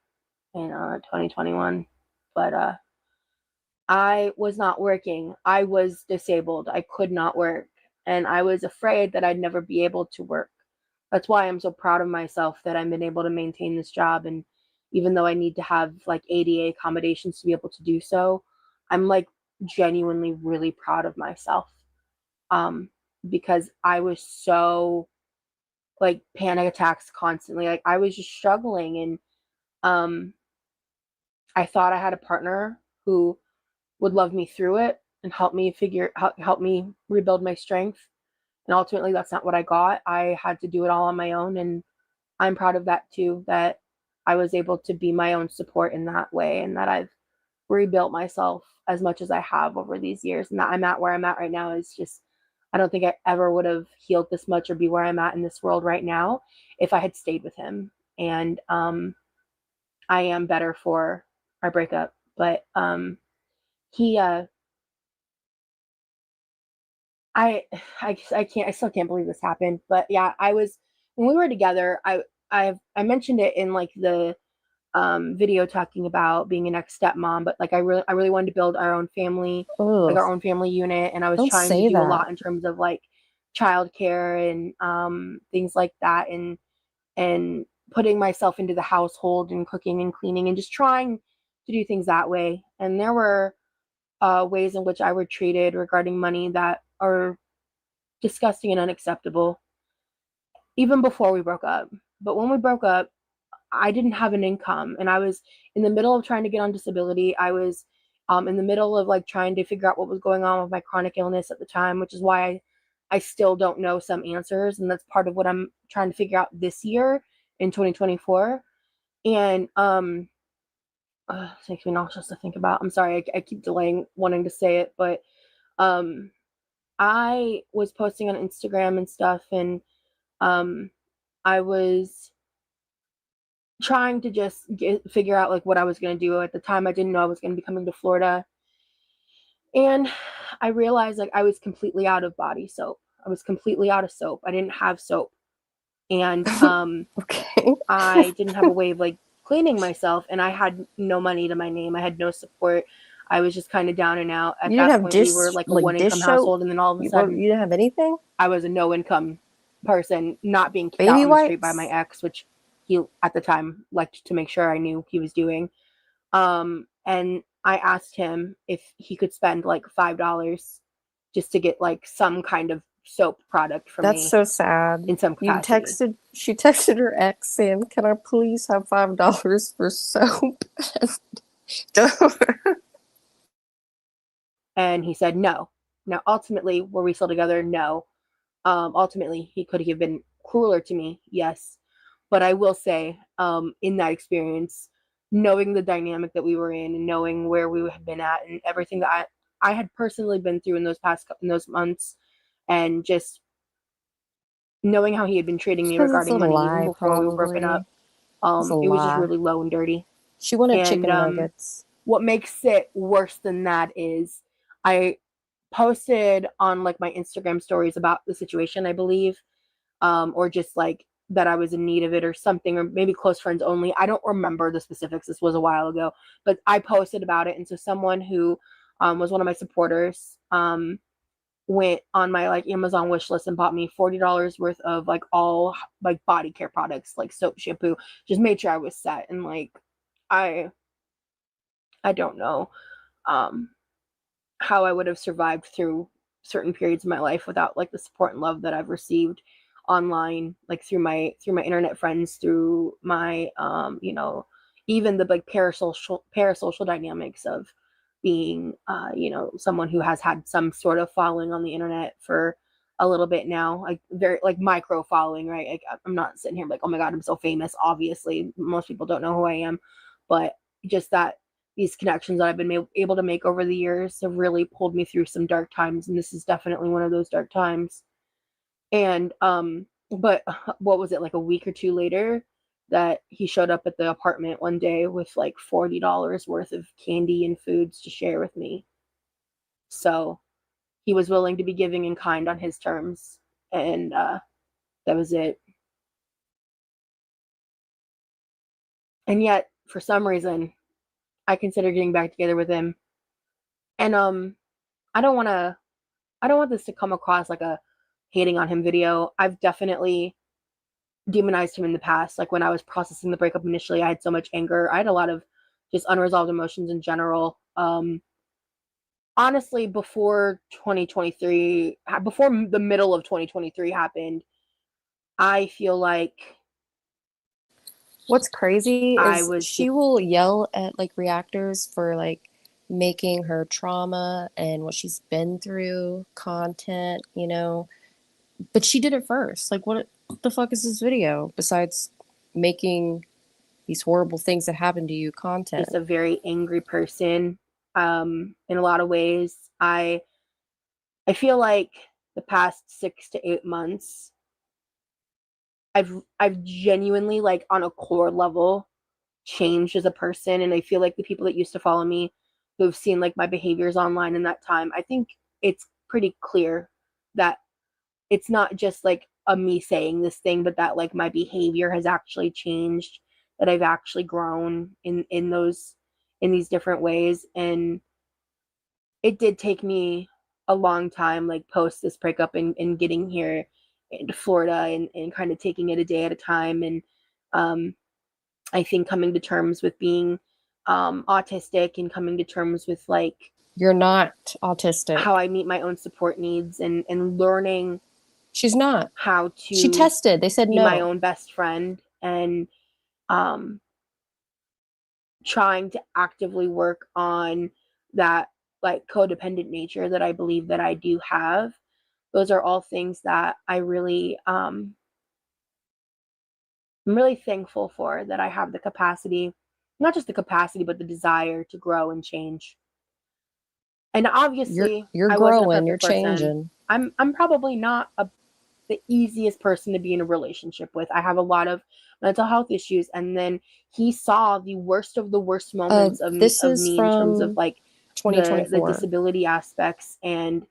in 2021. But I was not working. I was disabled. I could not work. And I was afraid that I'd never be able to work. That's why I'm so proud of myself that I've been able to maintain this job. And even though I need to have like ADA accommodations to be able to do so, I'm like genuinely really proud of myself. Because I was so like panic attacks constantly. Like I was just struggling. And I thought I had a partner who would love me through it and help me rebuild my strength. And ultimately that's not what I got. I had to do it all on my own, and I'm proud of that too, that I was able to be my own support in that way, and that I've rebuilt myself as much as I have over these years, and that I'm at where I'm at right now is just, I don't think I ever would have healed this much or be where I'm at in this world right now if I had stayed with him. And I am better for our breakup, but he I still can't believe this happened. But yeah, when we were together, I mentioned it in like the video talking about being an ex stepmom, but like I really wanted to build our own family, like Ugh. our own family unit, and I was Don't trying to say do a that. lot in terms of like childcare and things like that, and putting myself into the household and cooking and cleaning and just trying to do things that way. And there were ways in which I were treated regarding money that are disgusting and unacceptable, even before we broke up. But when we broke up, I didn't have an income, and I was in the middle of trying to get on disability. I was in the middle of like trying to figure out what was going on with my chronic illness at the time, which is why I still don't know some answers, and that's part of what I'm trying to figure out this year in 2024. And it makes me nauseous to think about. I'm sorry, I keep delaying wanting to say it, but um, I was posting on Instagram and stuff, and I was trying to just figure out like what I was going to do. At the time, I didn't know I was going to be coming to Florida, and I realized like I was completely out of body soap. I was completely out of soap. I didn't have soap, and Okay. I didn't have a way of like cleaning myself, and I had no money to my name. I had no support. I was just kind of down and out. At You didn't that have point, we were like a one dish income soap? household, and then all of a You sudden, didn't have anything? I was a no income person not being kicked out Baby on the street by my wipes? ex, which he at the time liked to make sure I knew he was doing. And I asked him if he could spend like $5 just to get like some kind of soap product from That's me so sad. in some capacity. She texted her ex saying, "Can I please have $5 for soap?" And he said no. Now, ultimately, were we still together? No. Ultimately, he could have been crueler to me, yes. But I will say, in that experience, knowing the dynamic that we were in and knowing where we had been at and everything that I had personally been through in those months, and just knowing how he had been treating me Because it's a regarding money even lie, before we were broken probably. up, It's a it was just lie. really low and dirty. She wanted And chicken nuggets. what makes it worse than that is I posted on like my Instagram stories about the situation, I believe, or just like that I was in need of it or something, or maybe close friends only. I don't remember the specifics. This was a while ago, but I posted about it. And so someone who was one of my supporters went on my like Amazon wish list and bought me $40 worth of like all like body care products, like soap, shampoo, just made sure I was set. And like, I, I don't know um, how I would have survived through certain periods of my life without like the support and love that I've received online, like through my internet friends, through my even the like parasocial dynamics of being someone who has had some sort of following on the internet for a little bit now, like very like micro following, right? Like I'm not sitting here like, oh my god, I'm so famous. Obviously most people don't know who I am, but just that these connections that I've been able to make over the years have really pulled me through some dark times, and this is definitely one of those dark times. And but what was it, like a week or two later, that he showed up at the apartment one day with like $40 worth of candy and foods to share with me. So he was willing to be giving in kind on his terms, and that was it. And yet, for some reason, I consider getting back together with him. And I don't want to I don't want this to come across like a hating on him video. I've definitely demonized him in the past. Like when I was processing the breakup initially, I had so much anger. I had a lot of just unresolved emotions in general. Honestly, before 2023, before the middle of 2023 happened, I feel like What's crazy I is was she will yell at like reactors for like making her trauma and what she's been through content, but she did it first. Like, what the fuck is this video besides making these horrible things that happen to you just content? a very angry person. In a lot of ways, I feel like the past 6 to 8 months, I've genuinely, like, on a core level, changed as a person. And I feel like the people that used to follow me, who've seen like my behaviors online in that time, I think it's pretty clear that it's not just like a me saying this thing, but that like my behavior has actually changed, that I've actually grown in these different ways. And it did take me a long time, like post this breakup, and getting here into Florida, and kind of taking it a day at a time. And um I think coming to terms with being autistic, and coming to terms with like You're not autistic. how I meet my own support needs, and learning She's not. how She to tested. They said be my no. own best friend, and um, trying to actively work on that like codependent nature that I believe that I do have. Those are all things that I'm really thankful for, that I have the capacity, not just the capacity, but the desire to grow and change. And You're obviously, you're I wasn't a growing, you're perfect person. changing. I'm probably not the easiest person to be in a relationship with. I have a lot of mental health issues, and then he saw the worst of the worst moments This of is me in terms of from like the 2024. disability aspects, and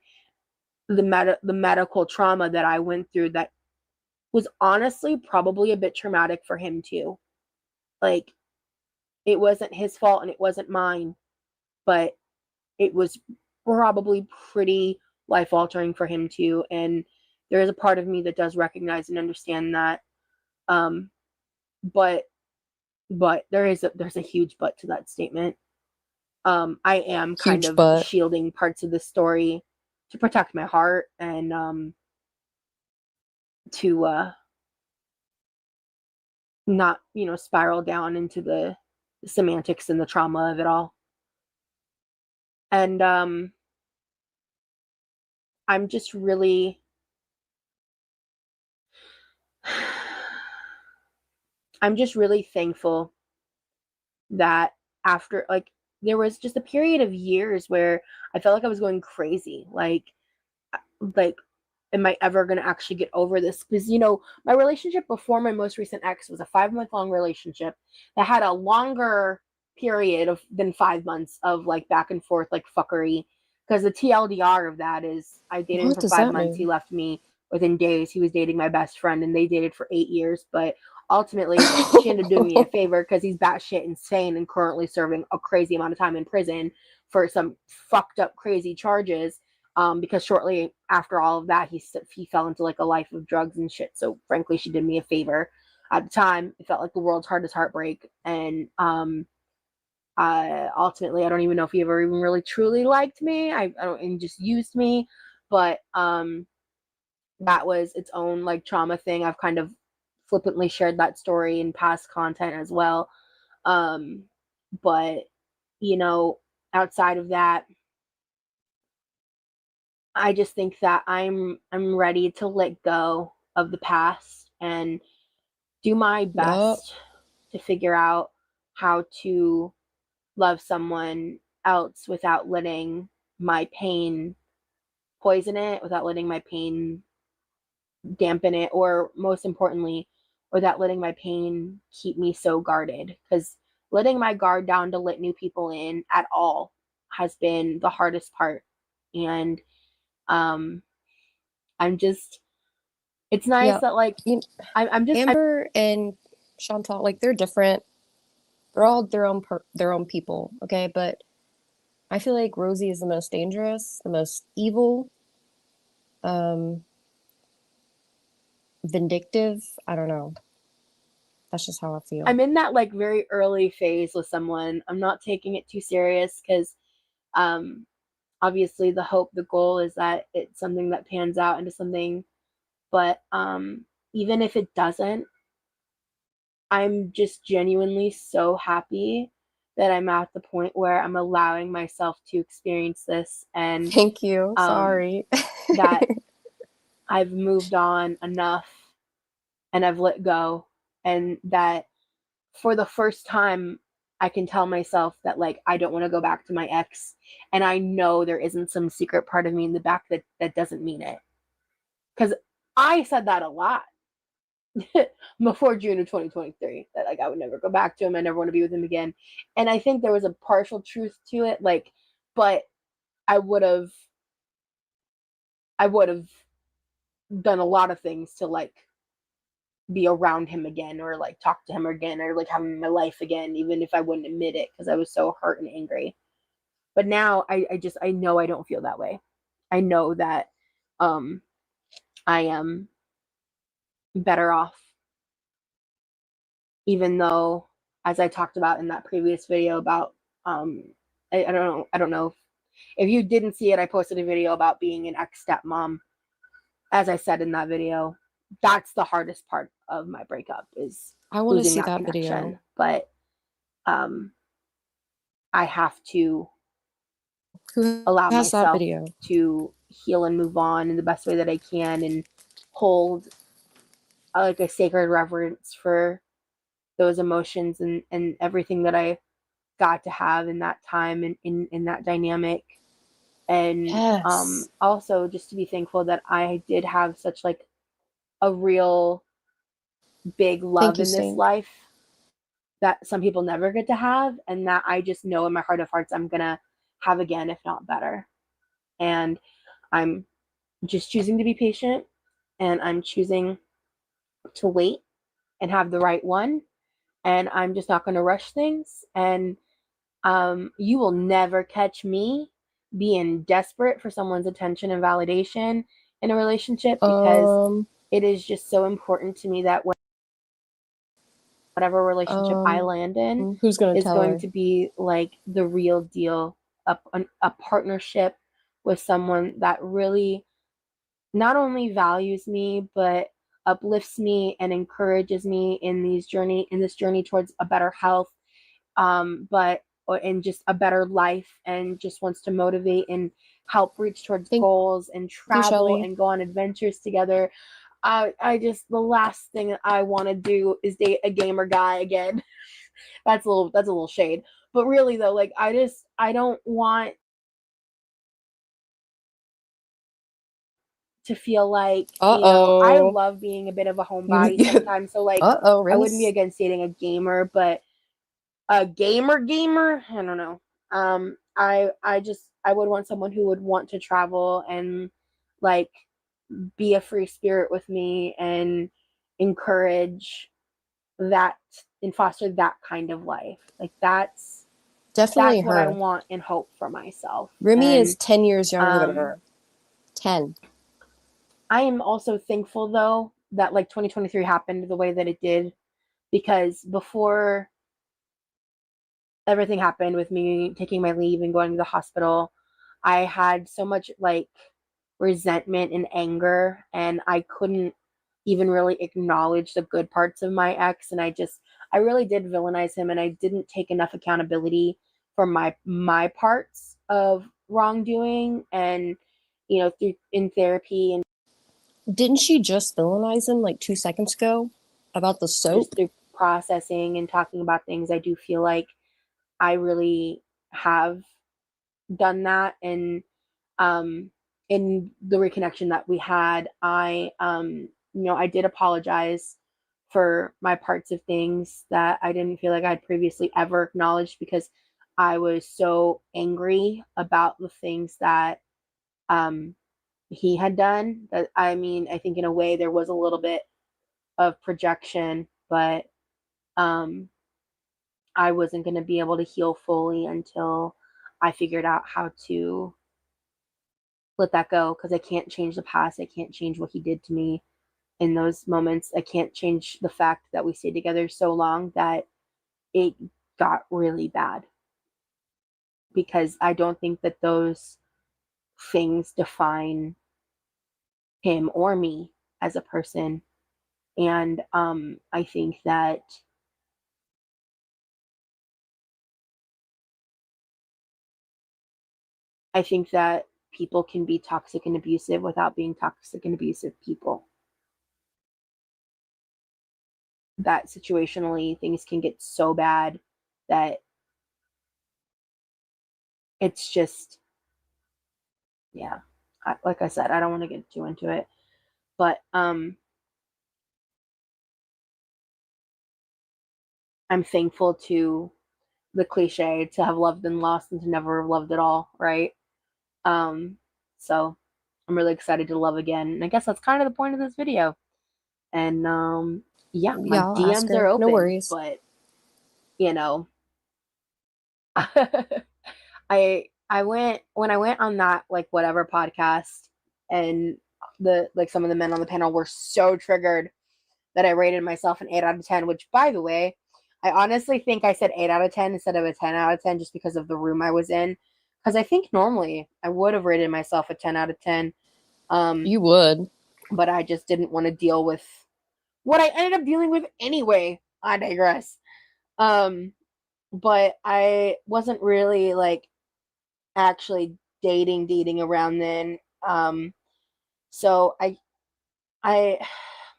the medical trauma that I went through, that was honestly probably a bit traumatic for him too. Like, it wasn't his fault and it wasn't mine, but it was probably pretty life altering for him too. And there is a part of me that does recognize and understand that. But there's a huge but to that statement. I am kind Huge of but. shielding parts of the story to protect my heart and to not, spiral down into the semantics and the trauma of it all. And I'm just really thankful that after, like, there was just a period of years where I felt like I was going crazy. Like, am I ever going to actually get over this? Because, my relationship before my most recent ex was a 5-month-long relationship that had a longer period than 5 months of, like, back and forth, like, fuckery. Because the TLDR of that is I dated him What for does 5 months. that He mean? left me within days. He was dating my best friend, and they dated for 8 years. But ultimately, she ended up doing me a favor because he's batshit insane and currently serving a crazy amount of time in prison for some fucked up, crazy charges. Because shortly after all of that, he fell into, like, a life of drugs and shit. So frankly, she did me a favor. At the time, it felt like the world's hardest heartbreak, and ultimately, I don't even know if he ever even really truly liked me. I don't, and just used me. But that was its own, like, trauma thing. I've kind of flippantly shared that story in past content as well. But outside of that, I just think that I'm ready to let go of the past and do my Yup. best to figure out how to love someone else without letting my pain poison it, without letting my pain dampen it, or most importantly, without letting my pain keep me so guarded. Because letting my guard down to let new people in at all has been the hardest part. And um, I'm just, it's nice Yeah. that, like, You, I'm just, Amber and Chantal, like, they're different. They're all their own people, okay? But I feel like Rosie is the most dangerous, the most evil, um, vindictive. I don't know. That's just how I feel. I'm in that, like, very early phase with someone. I'm not taking it too serious because um, obviously the goal is that it's something that pans out into something. But even if it doesn't, I'm just genuinely so happy that I'm at the point where I'm allowing myself to experience this, and Thank you. um, Sorry. that I've moved on enough and I've let go, and that for the first time I can tell myself that, like, I don't want to go back to my ex, and I know there isn't some secret part of me in the back that doesn't mean it, because I said that a lot before June of 2023, that, like, I would never go back to him, I never want to be with him again. And I think there was a partial truth to it, like, but I would have done a lot of things to, like, be around him again, or, like, talk to him again, or, like, have him in my life again, even if I wouldn't admit it because I was so hurt and angry. But now I know I don't feel that way. I know that um I am better off, even though, as I talked about in that previous video about um I don't know if you didn't see it. I posted a video about being an ex stepmom. As I said in that video, that's the hardest part of my breakup, is I want to losing see that that connection. video. But um I have to Who allow has that myself video? to heal and move on in the best way that I can, and hold like a sacred reverence for those emotions and everything that I got to have in that time and in that dynamic. And Yes. also just to be thankful that I did have such, like, a real big Thank love you, in this Stink. life that some people never get to have, and that I just know in my heart of hearts I'm gonna have again, if not better. And I'm just choosing to be patient, and I'm choosing to wait and have the right one, and I'm just not going to rush things. And you will never catch me being desperate for someone's attention and validation in a relationship, because Um, it is just so important to me that whatever relationship I land in who's gonna is tell going her? to be like the real deal, a partnership with someone that really not only values me, but uplifts me and encourages me in this journey towards a better health, but or in just a better life, and just wants to motivate and help reach towards Thank goals and you, travel Shelly. and go on adventures together. I just, the last thing I want to do is date a gamer guy again. That's a little shade, but really though, like I don't want to feel like, I Uh-oh. love being a bit of a homebody You, sometimes. So like uh-oh, I wouldn't be Reese. against dating a gamer, but a gamer, I don't know. I would want someone who would want to travel and like be a free spirit with me and encourage that and foster that kind of life. Like Definitely that's what I her. want and hope for myself. Remy is And 10 years younger than um her. 10. I am also thankful though that like 2023 happened the way that it did, because before everything happened with me taking my leave and going to the hospital, I had so much like resentment and anger, and I couldn't even really acknowledge the good parts of my ex. And I really did villainize him, and I didn't take enough accountability for my parts of wrongdoing. And through in therapy and Didn't she just villainize him like 2 seconds ago about the just soap? through processing and talking about things, I do feel like I really have done that. And um in the reconnection that we had, I did apologize for my parts of things that I didn't feel like I'd previously ever acknowledged, because I was so angry about the things that um he had done. That, I mean, I think in a way there was a little bit of projection, but um I wasn't going to be able to heal fully until I figured out how to let that go, because I can't change the past. I can't change what he did to me in those moments. I can't change the fact that we stayed together so long that it got really bad, because I don't think that those things define him or me as a person. And I think that people can be toxic and abusive without being toxic and abusive people. That situationally things can get so bad that it's just, yeah. Like I said, I don't want to get too into it, but I'm thankful to the cliche to have loved and lost and to never have loved at all, right? Um, so I'm really excited to love again. And I guess that's kind of the point of this video. And yeah, my Yeah, I'll ask DMs are her. No open, worries. but you know, I went when I went on that like whatever podcast, and the like some of the men on the panel were so triggered that I rated myself an 8 out of 10, which by the way, I honestly think I said 8 out of 10 instead of a 10 out of 10, just because of the room I was in, because I think normally I would have rated myself a 10 out of 10. You would. But I just didn't want to deal with what I ended up dealing with anyway. I digress. Um but I wasn't really like actually dating around then. So I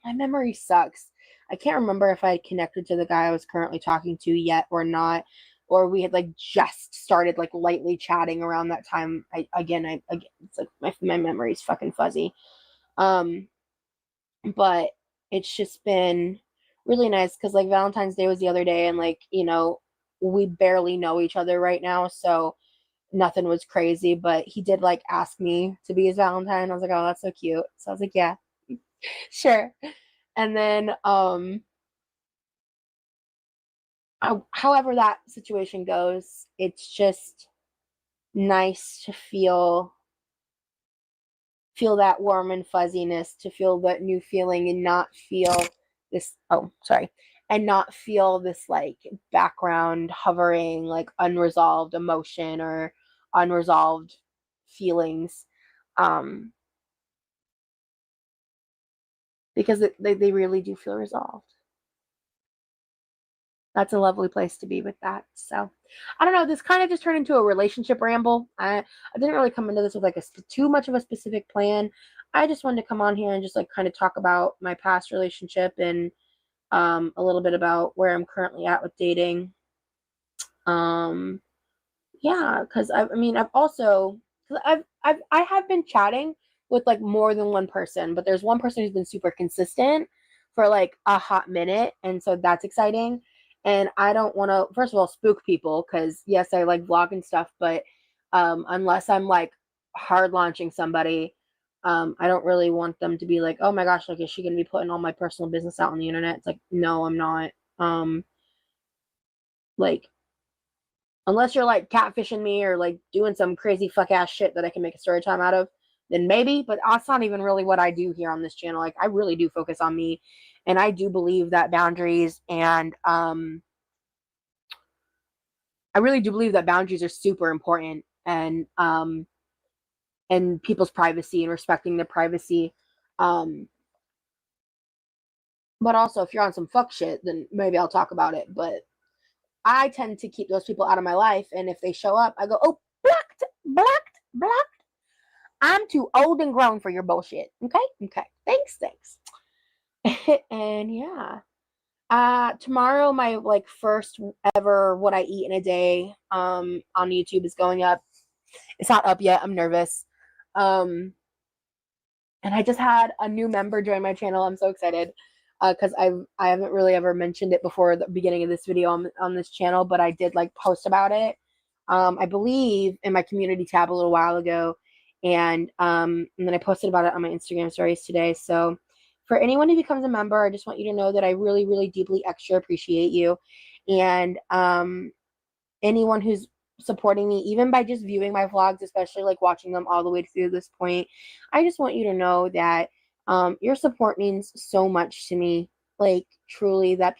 my memory sucks. I can't remember if I had connected to the guy I was currently talking to yet or not, or we had like just started like lightly chatting around that time. Again, it's like my memory's fucking fuzzy. Um, but it's just been really nice, because like Valentine's Day was the other day, and like we barely know each other right now, so nothing was crazy. But he did like ask me to be his Valentine. I was like, oh, that's so cute. So I was like, yeah, sure. And then however that situation goes, it's just nice to feel feel that warm and fuzziness, to feel that new feeling and not feel this, and not feel this like background hovering, like unresolved emotion or unresolved feelings. Because they really do feel resolved. That's a lovely place to be with that. So I don't know, this kind of just turned into a relationship ramble. I didn't really come into this with like too much of a specific plan. I just wanted to come on here and just like kind of talk about my past relationship and a little bit about where I'm currently at with dating. Yeah, because I've also, because I have been chatting with like more than one person, but there's one person who's been super consistent for like a hot minute, and so that's exciting. And I don't want to, first of all, spook people, because yes, I like vlog and stuff, but unless I'm like hard launching somebody, I don't really want them to be like, oh my gosh, like, is she gonna be putting all my personal business out on the internet? It's like, no, I'm not. Like, unless you're like catfishing me or like doing some crazy fuck ass shit that I can make a story time out of, then maybe. But that's not even really what I do here on this channel. Like, I really do focus on me, and I do believe that boundaries and I really do believe that boundaries are super important, and people's privacy and respecting their privacy. But also, if you're on some fuck shit, then maybe I'll talk about it. But I tend to keep those people out of my life, and if they show up, I go, oh, blocked, blocked, blocked. I'm too old and grown for your bullshit. Okay. Thanks. And yeah. Tomorrow my like first ever what I eat in a day on YouTube is going up. It's not up yet. I'm nervous. And I just had a new member join my channel. I'm so excited. Because I haven't really ever mentioned it before the beginning of this video on this channel, but I did like post about it. I believe in my community tab a little while ago, and then I posted about it on my Instagram stories today. So for anyone who becomes a member, I just want you to know that I really, really deeply extra appreciate you, and anyone who's supporting me, even by just viewing my vlogs, especially like watching them all the way through this point, I just want you to know that your support means so much to me. Like, truly, that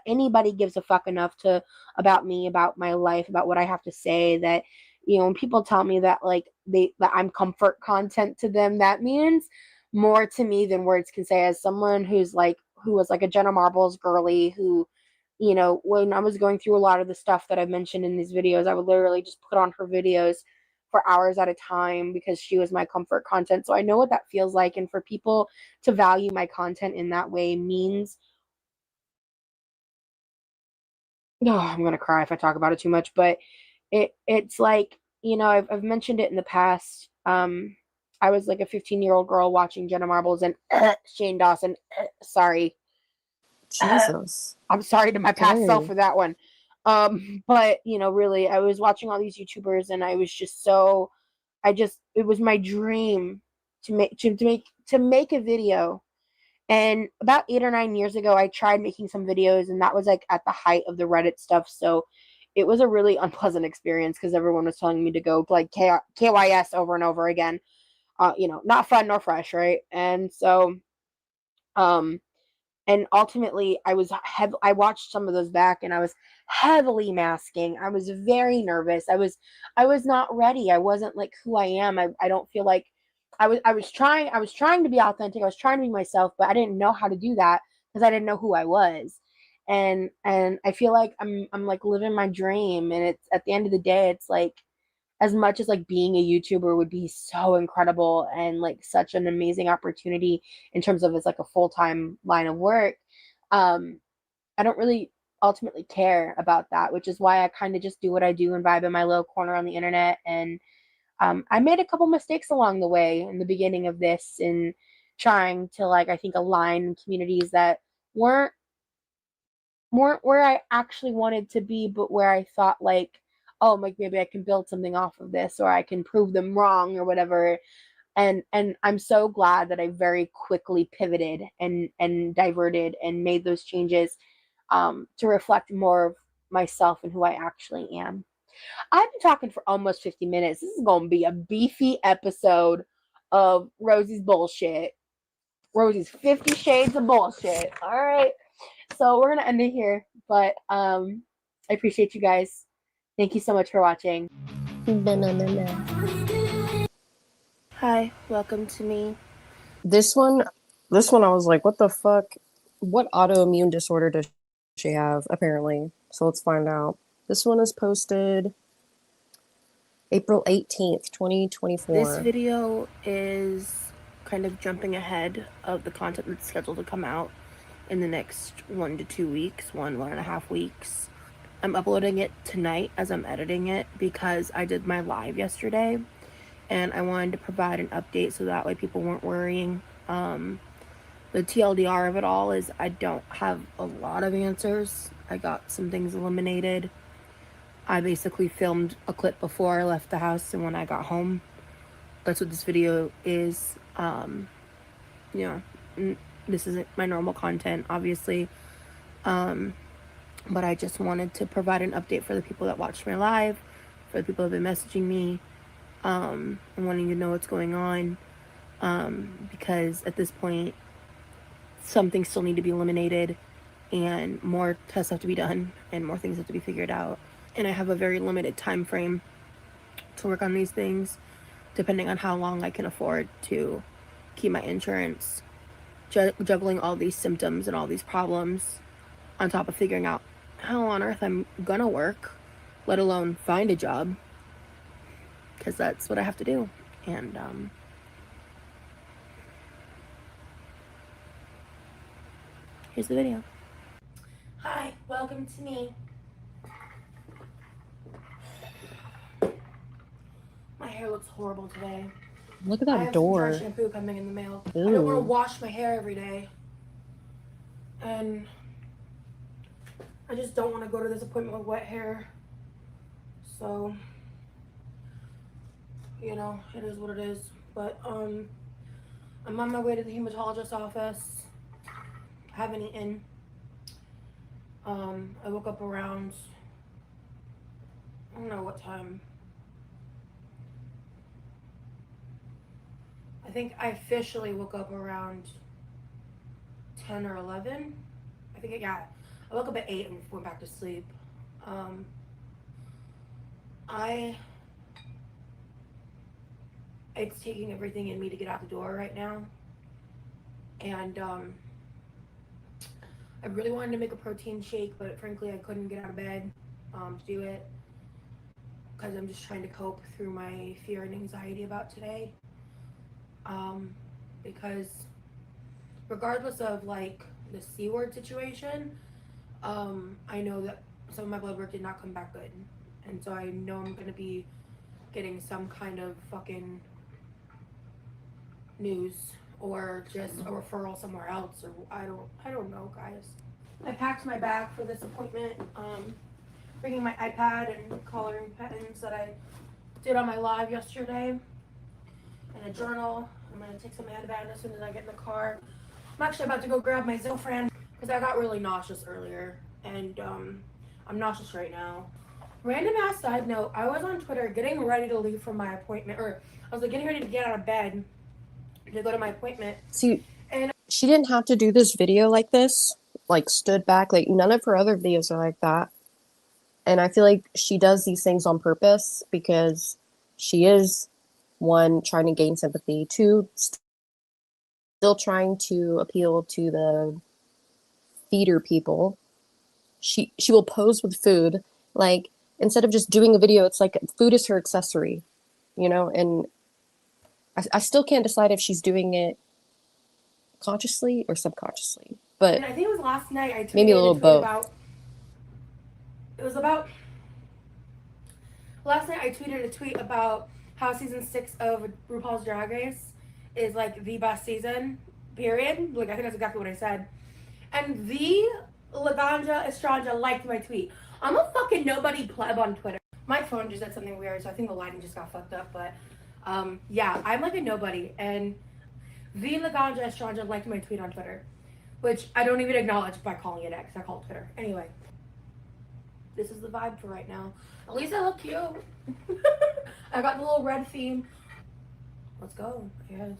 anybody gives a fuck enough to about me, about my life, about what I have to say, that when people tell me that like that I'm comfort content to them, that means more to me than words can say. As someone who was like a Jenna Marbles girly, who when I was going through a lot of the stuff that I've mentioned in these videos, I would literally just put on her videos for hours at a time because she was my comfort content. So I know what that feels like. And for people to value my content in that way means, I'm going to cry if I talk about it too much, but it's like, I've mentioned it in the past. I was like a 15-year-old girl watching Jenna Marbles and Shane Dawson. Sorry. Jesus. I'm sorry to my past self for that one. But really, I was watching all these YouTubers, and I was just it was my dream to make a video. And about 8 or 9 years ago, I tried making some videos, and that was like at the height of the Reddit stuff. So it was a really unpleasant experience because everyone was telling me to go like KYS over and over again. Not fun nor fresh, right? And so, and ultimately I watched some of those back, and I was heavily masking. I was very nervous. I was not ready. I wasn't like who I am. I don't feel like I was trying to be authentic. I was trying to be myself, but I didn't know how to do that because I didn't know who I was. And I feel like I'm like living my dream, and it's at the end of the day, it's like, as much as like being a YouTuber would be so incredible and like such an amazing opportunity in terms of it's like a full-time line of work, I don't really ultimately care about that, which is why I kind of just do what I do and vibe in my little corner on the internet. And I made a couple mistakes along the way in the beginning of this, in trying to like, I think, align communities that weren't where I actually wanted to be, but where I thought like, oh, like maybe I can build something off of this, or I can prove them wrong or whatever. And I'm so glad that I very quickly pivoted and diverted and made those changes to reflect more of myself and who I actually am. I've been talking for almost 50 minutes. This is going to be a beefy episode of Rosie's bullshit. Rosie's 50 shades of bullshit. All right. So we're going to end it here. But I appreciate you guys. Thank you so much for watching. Hi, welcome to me. This one I was like, what the fuck? What autoimmune disorder does she have, apparently? So let's find out. This one is posted April 18th, 2024. This video is kind of jumping ahead of the content that's scheduled to come out in the next 1 to 2 weeks, 1.5 weeks. I'm uploading it tonight as I'm editing it because I did my live yesterday and I wanted to provide an update so that way people weren't worrying. The TLDR of it all is I don't have a lot of answers. I got some things eliminated. I basically filmed a clip before I left the house and when I got home. That's what this video is. You know, this isn't my normal content, obviously. But I just wanted to provide an update for the people that watched my live, for the people that have been messaging me, and wanting to know what's going on. Because at this point, some things still need to be eliminated and more tests have to be done and more things have to be figured out. And I have a very limited time frame to work on these things, depending on how long I can afford to keep my insurance, juggling all these symptoms and all these problems on top of figuring out how on earth I'm gonna work, let alone find a job, because that's what I have to do. And here's the video. Hi, welcome to me. My hair looks horrible today. Look at I that have door. some dry shampoo coming in the mail. Ew. I don't want to wash my hair every day. And I just don't want to go to this appointment with wet hair. So, you know, it is what it is. But I'm on my way to the hematologist's office. I haven't eaten. I woke up around, I don't know what time. I think I officially woke up around 10 or 11. I think I woke up at 8 and went back to sleep. It's taking everything in me to get out the door right now. And I really wanted to make a protein shake, but frankly I couldn't get out of bed to do it because I'm just trying to cope through my fear and anxiety about today. Because regardless of like the C word situation, I know that some of my blood work did not come back good. And so I know I'm gonna be getting some kind of fucking news or just a referral somewhere else, or I don't know, guys. I packed my bag for this appointment, bringing my iPad and coloring pens that I did on my live yesterday, and a journal. I'm gonna take some Ativan as soon as I get in the car. I'm actually about to go grab my Zofran because I got really nauseous earlier, and I'm nauseous right now. Random ass side note, I was on Twitter getting ready to leave from my appointment, or I was like getting ready to get out of bed to go to my appointment. See, and she didn't have to do this video like this, like stood back, like none of her other videos are like that. And I feel like she does these things on purpose because she is, one, trying to gain sympathy, two, still trying to appeal to the feeder people. She will pose with food, like instead of just doing a video, it's like food is her accessory, you know. And I still can't decide if she's doing it consciously or subconsciously, but and I think it was last night I tweeted maybe a little both. Last night I tweeted a tweet about how season 6 of RuPaul's Drag Race is like the best season, period. Like I think that's exactly what I said. And the Laganja Estranja liked my tweet. I'm a fucking nobody pleb on Twitter. My phone just did something weird, so I think the lighting just got fucked up. But yeah, I'm like a nobody. And the Laganja Estranja liked my tweet on Twitter, which I don't even acknowledge by calling it X. I call it Twitter. Anyway, this is the vibe for right now. At least I look cute. I got the little red theme. let's go, I guess.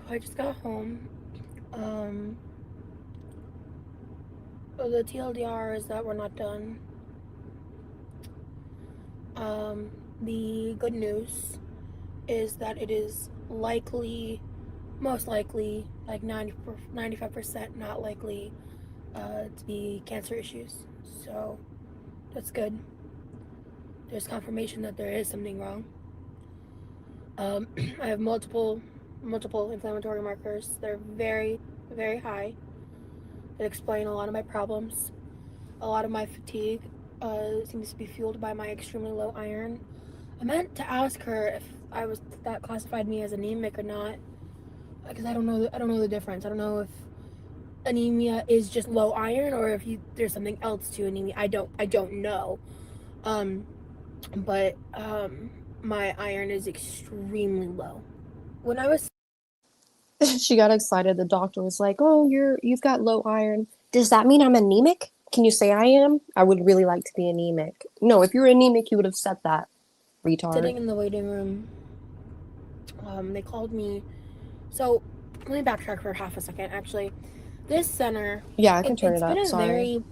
I just got home. The TLDR is that we're not done. The good news is that it is likely, most likely, like 95% not likely to be cancer issues. So that's good. There's confirmation that there is something wrong. I have multiple inflammatory markers. They're very, very high. That explain a lot of my problems. A lot of my fatigue seems to be fueled by my extremely low iron. I meant to ask her if that classified me as anemic or not, because I don't know the difference. I don't know if anemia is just low iron or if there's something else to anemia. I don't know. But my iron is extremely low. When I was She got excited. The doctor was like, "Oh, you've got low iron. Does that mean I'm anemic? Can you say I am? I would really like to be anemic." No, if you're anemic, you would have said that, retard. sitting in the waiting room, they called me. So let me backtrack for half a second. Actually, this center. Yeah, I can turn it up. It's been a Sorry. very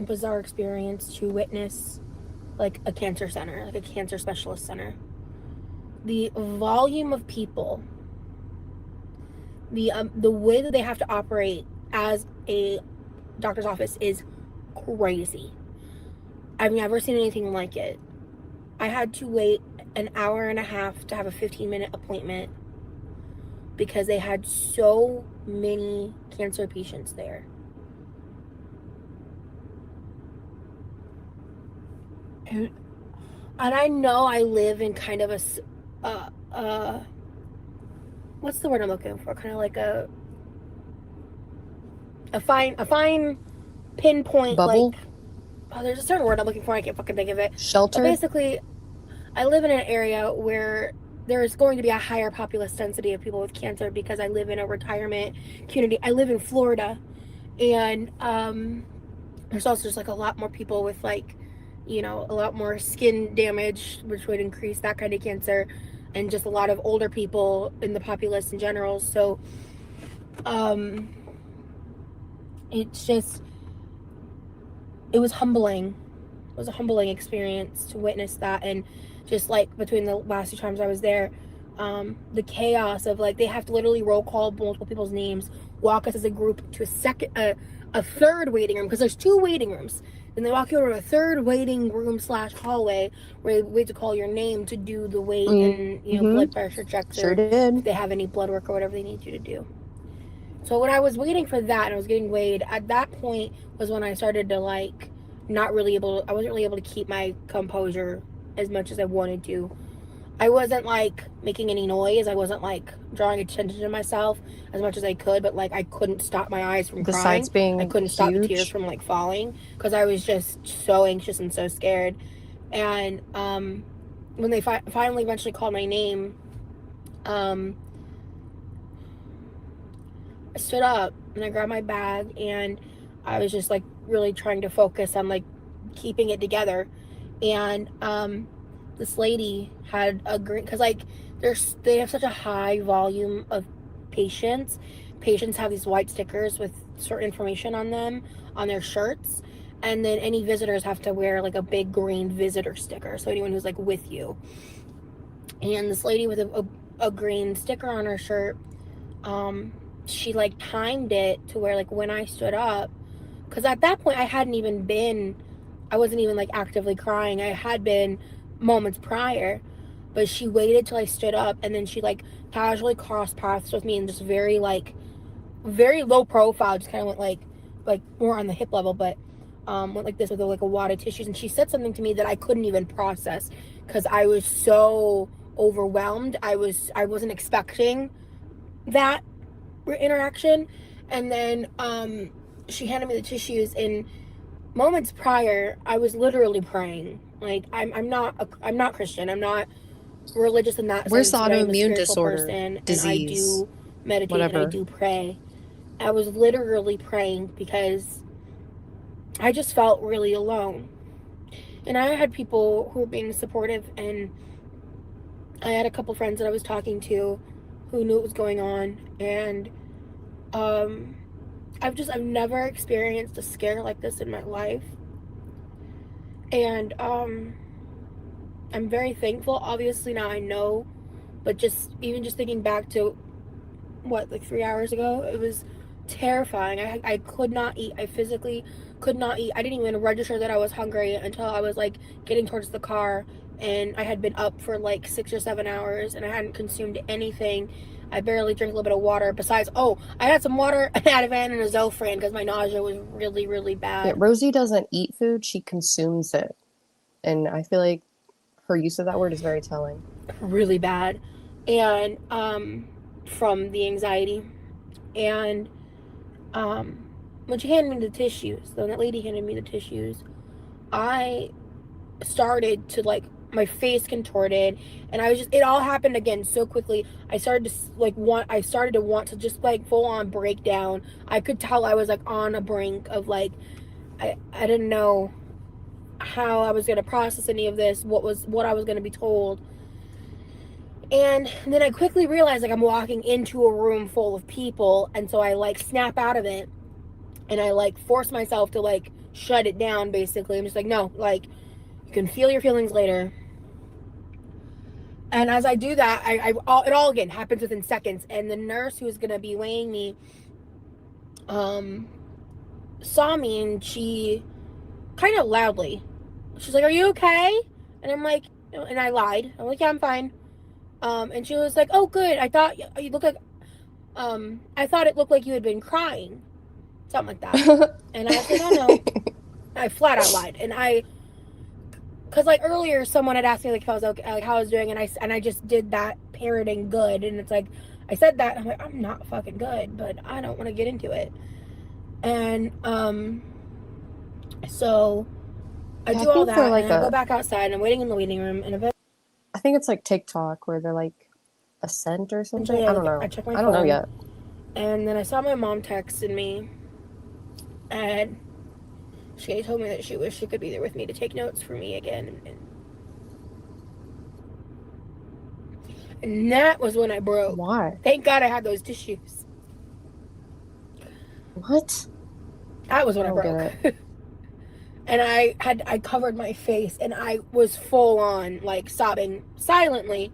bizarre experience to witness like a cancer center, like a cancer specialist center. The volume of people, the way that they have to operate as a doctor's office is crazy. I've never seen anything like it. I had to wait an hour and a half to have a 15-minute appointment because they had so many cancer patients there. And I know I live in kind of a what's the word I'm looking for? Kind of like a fine pinpoint Bubble? like, oh, there's a certain word I'm looking for. I can't fucking think of it. Shelter? But basically, I live in an area where there is going to be a higher populous density of people with cancer because I live in a retirement community. I live in Florida, and there's also just like a lot more people with like, you know, a lot more skin damage, which would increase that kind of cancer, and just a lot of older people in the populace in general. So it's just, it was humbling. It was a humbling experience to witness that. And just like between the last 2 times I was there, the chaos of like, they have to literally roll call multiple people's names, walk us as a group to a third waiting room, because there's 2 waiting rooms. Then they walk you over to a third waiting room / hallway where they wait to call your name to do the weight and, you know, blood pressure checks, Sure or did. if they have any blood work or whatever they need you to do. So when I was waiting for that and I was getting weighed, at that point was when I started to like I wasn't really able to keep my composure as much as I wanted to. I wasn't like making any noise. I wasn't like drawing attention to myself as much as I could, but like I couldn't stop my eyes from Besides crying. being I couldn't stop the tears huge. from like falling because I was just so anxious and so scared. And when they finally eventually called my name, I stood up and I grabbed my bag and I was just like really trying to focus on like keeping it together. And this lady had a green, because like they have such a high volume of patients. Patients have these white stickers with certain information on them on their shirts, and then any visitors have to wear like a big green visitor sticker, so anyone who's like with you. And this lady with a green sticker on her shirt, she like timed it to where like when I stood up, because at that point I wasn't even like actively crying. I had been moments prior, but she waited till I stood up, and then she like casually crossed paths with me and just very low profile, just kind of went like more on the hip level, but went like this with like a wad of tissues, and she said something to me that I couldn't even process because I was so overwhelmed. I wasn't expecting that interaction. And then she handed me the tissues, and moments prior I was literally praying. Like I'm not Christian, I'm not religious in that Where's sense, the but I'm a autoimmune spiritual disorder? person, and I Disease. do meditate Whatever. and I do pray. I was literally praying because I just felt really alone. And I had people who were being supportive and I had a couple friends that I was talking to who knew what was going on, and I've never experienced a scare like this in my life. And I'm very thankful. Obviously now I know, but just thinking back to what, like 3 hours ago, it was terrifying. I could not eat. I physically could not eat. I didn't even register that I was hungry until I was like getting towards the car, and I had been up for like 6 or 7 hours and I hadn't consumed anything. I barely drank a little bit of water. Besides, I had some water, Ativan, and a Zofran because my nausea was really, really Yeah, bad. Rosie doesn't eat food, she consumes it. And I feel like her use of that word is very telling. Really bad. And from the anxiety. And when she handed me the tissues, when that lady handed me the tissues, I started to like, my face contorted, and it all happened again so quickly. I started to want to just like full on break down. I could tell I was like on a brink of like, I didn't know how I was going to process any of this, what I was going to be told. And then I quickly realized like I'm walking into a room full of people, and so I like snap out of it, and I like force myself to like shut it down. Basically, I'm just like, no, like, you can feel your feelings later. And as I do that, it all again happens within seconds. And the nurse who's gonna be weighing me, saw me, and she kind of loudly, she's like, "Are you okay?" And I'm like, and I lied. I'm like, "Yeah, I'm fine." And she was like, "Oh, good. I thought you looked like, I thought it looked like you had been crying, something like that." And I was like, "Oh no." I flat out lied, and because like earlier someone had asked me like if I was okay, like how I was doing, and I just did that parroting good, and it's like I said that, and I'm like, I'm not fucking good, but I don't want to get into it. And so I Yeah, I do all think they're that, like and I go back outside, and I'm waiting in the waiting room, and I think it's like TikTok where they're like a scent or something. eventually I don't I know. check my I don't know phone, yet. and then I saw my mom texting me, and she told me that she wished she could be there with me to take notes for me again, and that was when I broke. Why? Thank God I had those tissues. What? That was I when I don't get broke. it. And I covered my face, and I was full on like sobbing silently,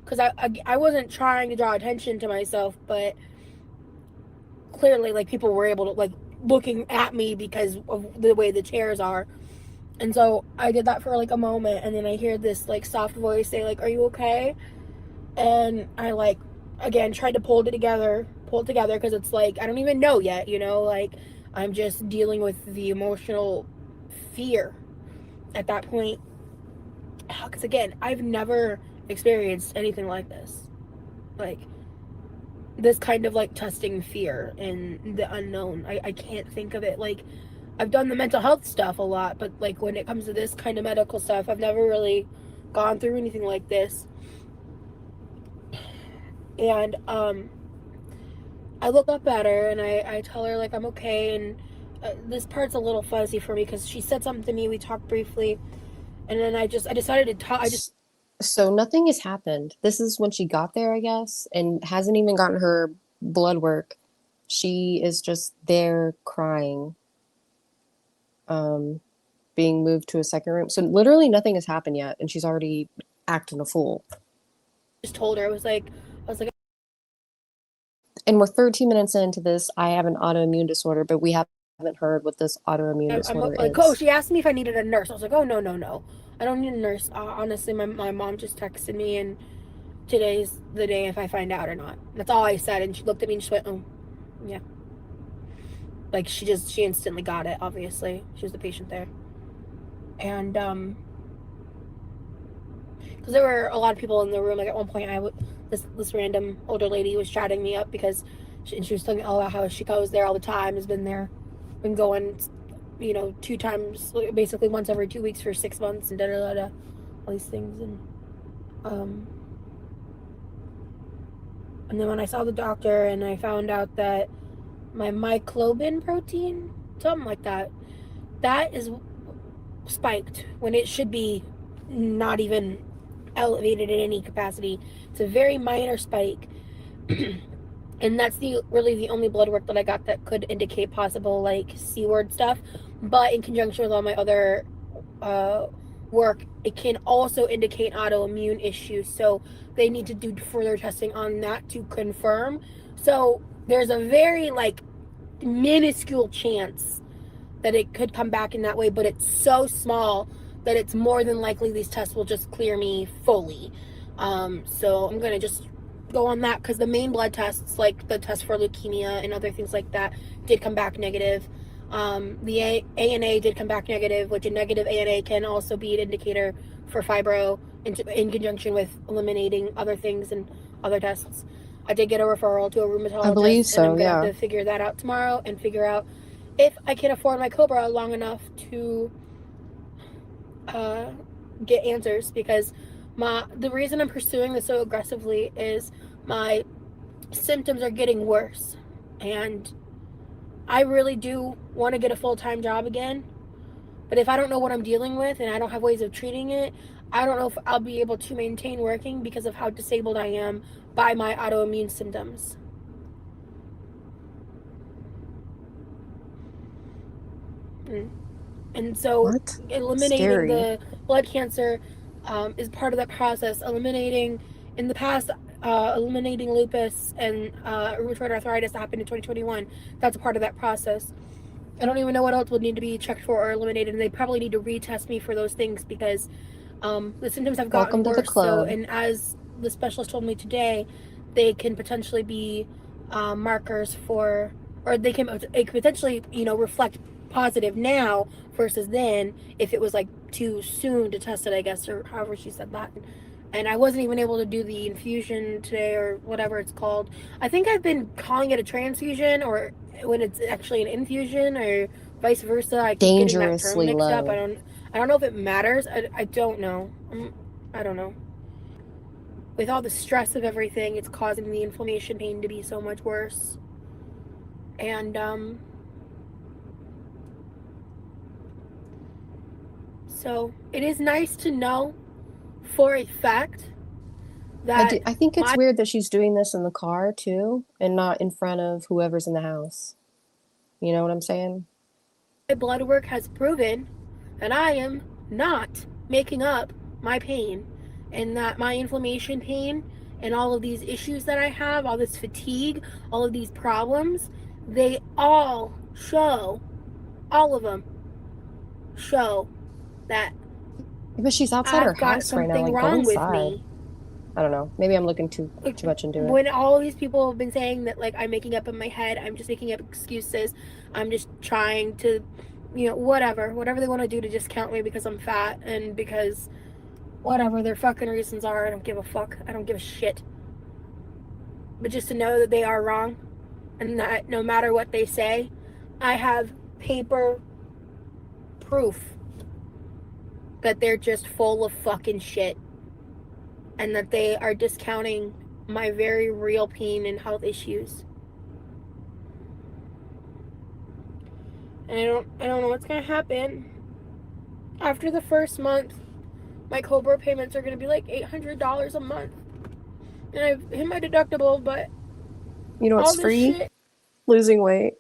because I wasn't trying to draw attention to myself, but clearly like people were able to like looking at me because of the way the chairs are. And so I did that for like a moment, and then I hear this like soft voice say like, "Are you okay?" And I like again tried to pull it together, because it's like I don't even know yet, like I'm just dealing with the emotional fear at that point. Because again, I've never experienced anything like like this kind of like testing fear and the unknown. I can't think of it. Like, I've done the mental health stuff a lot, but like when it comes to this kind of medical stuff, I've never really gone through anything like this. And I look up at her, and I tell her like I'm okay, and this part's a little fuzzy for me because she said something to me, we talked briefly, and then I decided to talk. So nothing has happened. This is when she got there, I guess, and hasn't even gotten her blood work. She is just there crying, being moved to a second room. So literally nothing has happened yet, and she's already acting a fool. Just told her, I was like, And we're 13 minutes into this. I have an autoimmune disorder, but we haven't heard what this autoimmune I'm disorder like, oh, is. she asked me if I needed a nurse. I was like, oh, no, no, no, I don't need a nurse. Honestly, my mom just texted me, and today's the day if I find out or not. That's all I said, and she looked at me and she went, oh, yeah. Like, she instantly got it. Obviously, she was the patient there, and because there were a lot of people in the room. Like at one point, this random older lady was chatting me up because she was telling me all about how she goes there all the time, has been there, been going, 2 times, basically once every 2 weeks for 6 months, and da da da, all these things, and then when I saw the doctor and I found out that my myoglobin protein, something like that, that is spiked when it should be not even elevated in any capacity. It's a very minor spike. And that's really the only blood work that I got that could indicate possible like C-word stuff. But in conjunction with all my other work, it can also indicate autoimmune issues. So they need to do further testing on that to confirm. So there's a very like minuscule chance that it could come back in that way, but it's so small that it's more than likely these tests will just clear me fully. So I'm gonna just go on that because the main blood tests, like the test for leukemia and other things like that, did come back negative. The ANA did come back negative, which a negative ANA can also be an indicator for fibro in conjunction with eliminating other things and other tests. I did get a referral to a rheumatologist, I believe so, and I'm gonna yeah. have to figure that out tomorrow and figure out if I can afford my Cobra long enough to get answers, because the reason I'm pursuing this so aggressively is my symptoms are getting worse, and I really do want to get a full-time job again. But if I don't know what I'm dealing with and I don't have ways of treating it, I don't know if I'll be able to maintain working because of how disabled I am by my autoimmune symptoms. And so What? eliminating Scary. the blood cancer is part of that process. Eliminating, in the past, eliminating lupus and rheumatoid arthritis that happened in 2021. That's a part of that process. I don't even know what else would need to be checked for or eliminated, and they probably need to retest me for those things because the symptoms have gotten Welcome to the worse. So, club. and as the specialist told me today, they can potentially be markers for, or it can potentially, reflect positive now versus then if it was like too soon to test it, I guess, or however she said that. And I wasn't even able to do the infusion today or whatever it's called. I think I've been calling it a transfusion, or when it's actually an infusion, or vice versa. I keep getting that term Dangerously mixed up. I low. don't know if it matters. I don't know. I don't know. With all the stress of everything, it's causing the inflammation pain to be so much worse. And so it is nice to know for a fact that I think it's weird that she's doing this in the car too and not in front of whoever's in the house. You know what I'm saying? my blood work has proven that I am not making up my pain, and that my inflammation pain and all of these issues that I have, all this fatigue, all of these problems, they all show, all of them show that But she's outside her I've got house right now. something Like, go wrong with inside. me. I don't know. Maybe I'm looking too much into it. When all these people have been saying that, like, I'm making up in my head, I'm just making up excuses, I'm just trying to, whatever they want to do to discount me because I'm fat and because whatever their fucking reasons are, I don't give a fuck. I don't give a shit. But just to know that they are wrong, and that no matter what they say, I have paper proof that they're just full of fucking shit, and that they are discounting my very real pain and health issues. And I don't know what's gonna happen. After the first month, my Cobra payments are gonna be like $800 a month. And I've hit my deductible, but You know all what's this free? shit. Losing weight.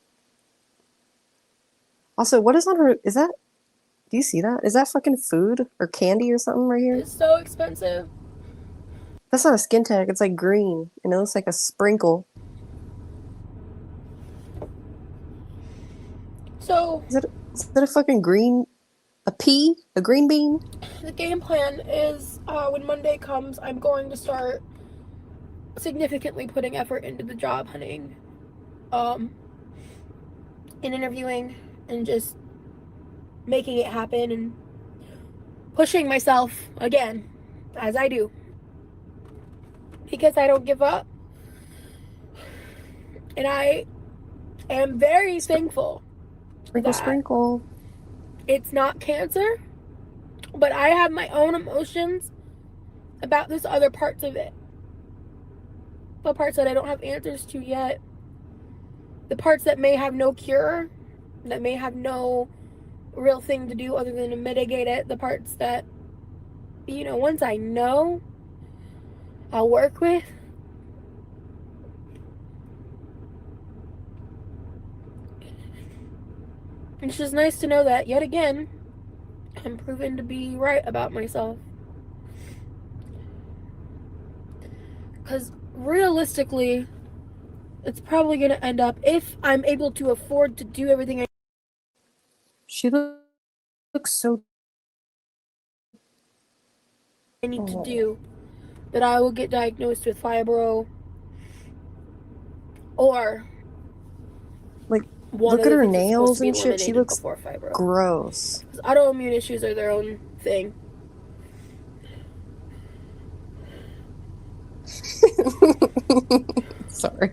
Also, what is on her? Is that? Do you see that? Is that fucking food or candy or something right here? It's so expensive. That's not a skin tag. It's like green, and it looks like a sprinkle. So Is that a fucking green? A pea? A green bean? the game plan is when Monday comes, I'm going to start significantly putting effort into the job hunting, and interviewing, and just making it happen and pushing myself again, as I do, because I don't give up. And I am very thankful Sprinkle, that sprinkle. it's not cancer, but I have my own emotions about this other parts of it. The parts that I don't have answers to yet. The parts that may have no cure, that may have no real thing to do other than to mitigate it. The parts that you know, ones I know I'll work with. It's just nice to know that, yet again, I'm proven to be right about myself. Because realistically, it's probably going to end up, if I'm able to afford to do everything She looks so. I need to do, that I will get diagnosed with fibro or Like, one look of at the her things that's supposed nails to be and shit. She eliminated looks before fibro. gross. Because autoimmune issues are their own thing. Sorry.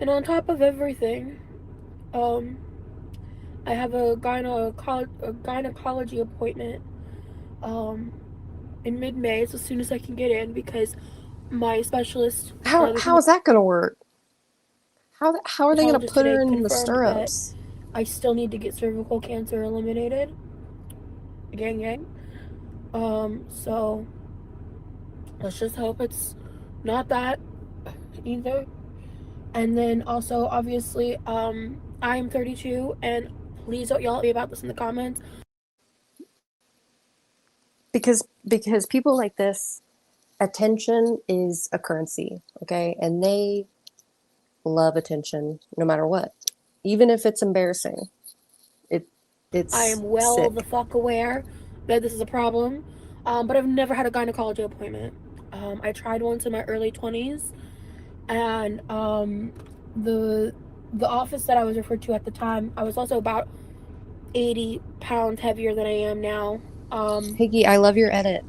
And on top of everything, I have a gynecology appointment in mid-May. It's as soon as I can get in, because my specialist, How is that gonna work? How are they gonna gynecologist put her today, in the confirmed that stirrups? I still need to get cervical cancer eliminated. Gang. So let's just hope it's not that either. And then also, obviously, I'm 32, and please don't yell at me about this in the comments. Because people like this, attention is a currency, okay? And they love attention no matter what. Even if it's embarrassing. It's I am well the sick. fuck aware that this is a problem, but I've never had a gynecology appointment. I tried once in my early 20s, and the office that I was referred to at the time, I was also about 80 pounds heavier than I am now. Piggy, I love your edit.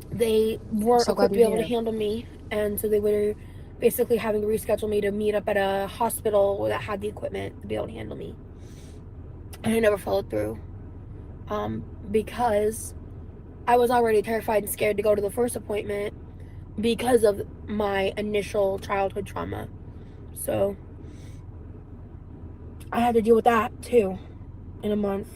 They I'm weren't so glad equipped to be you're able to here. handle me, and so they were basically having to reschedule me to meet up at a hospital that had the equipment to be able to handle me. And I never followed through, because I was already terrified and scared to go to the first appointment because of my initial childhood trauma. So I had to deal with that too in a month.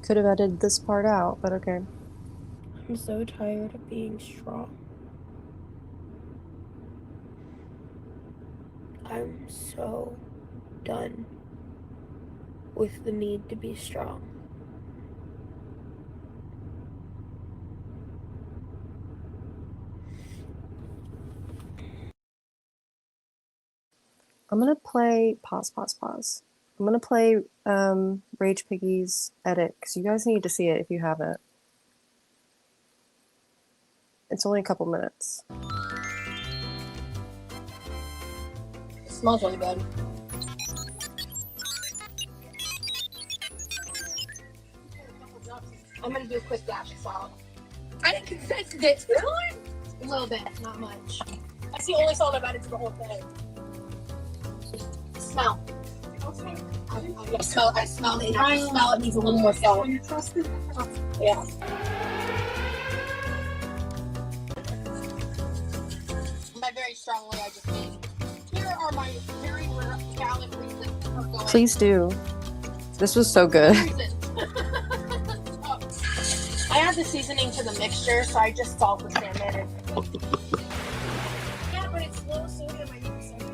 Could have edited this part out, but okay. I'm so tired of being strong. I'm so done with the need to be strong. I'm gonna play pause. I'm gonna play Rage Piggy's edit because you guys need to see it if you haven't. It's only a couple minutes. It smells really good. I'm gonna do a quick dash of salt. I didn't consent to this. Really? A little bit, not much. That's the only salt I've added to the whole thing. Smell. I smell it. I smell it needs a little more salt. Yeah. By very strongly, I just mean, here are my very valid reasons for going. Please do. This was so good. I add the seasoning to the mixture, so I just salt the salmon. Yeah, but it's low sodium. I need sodium.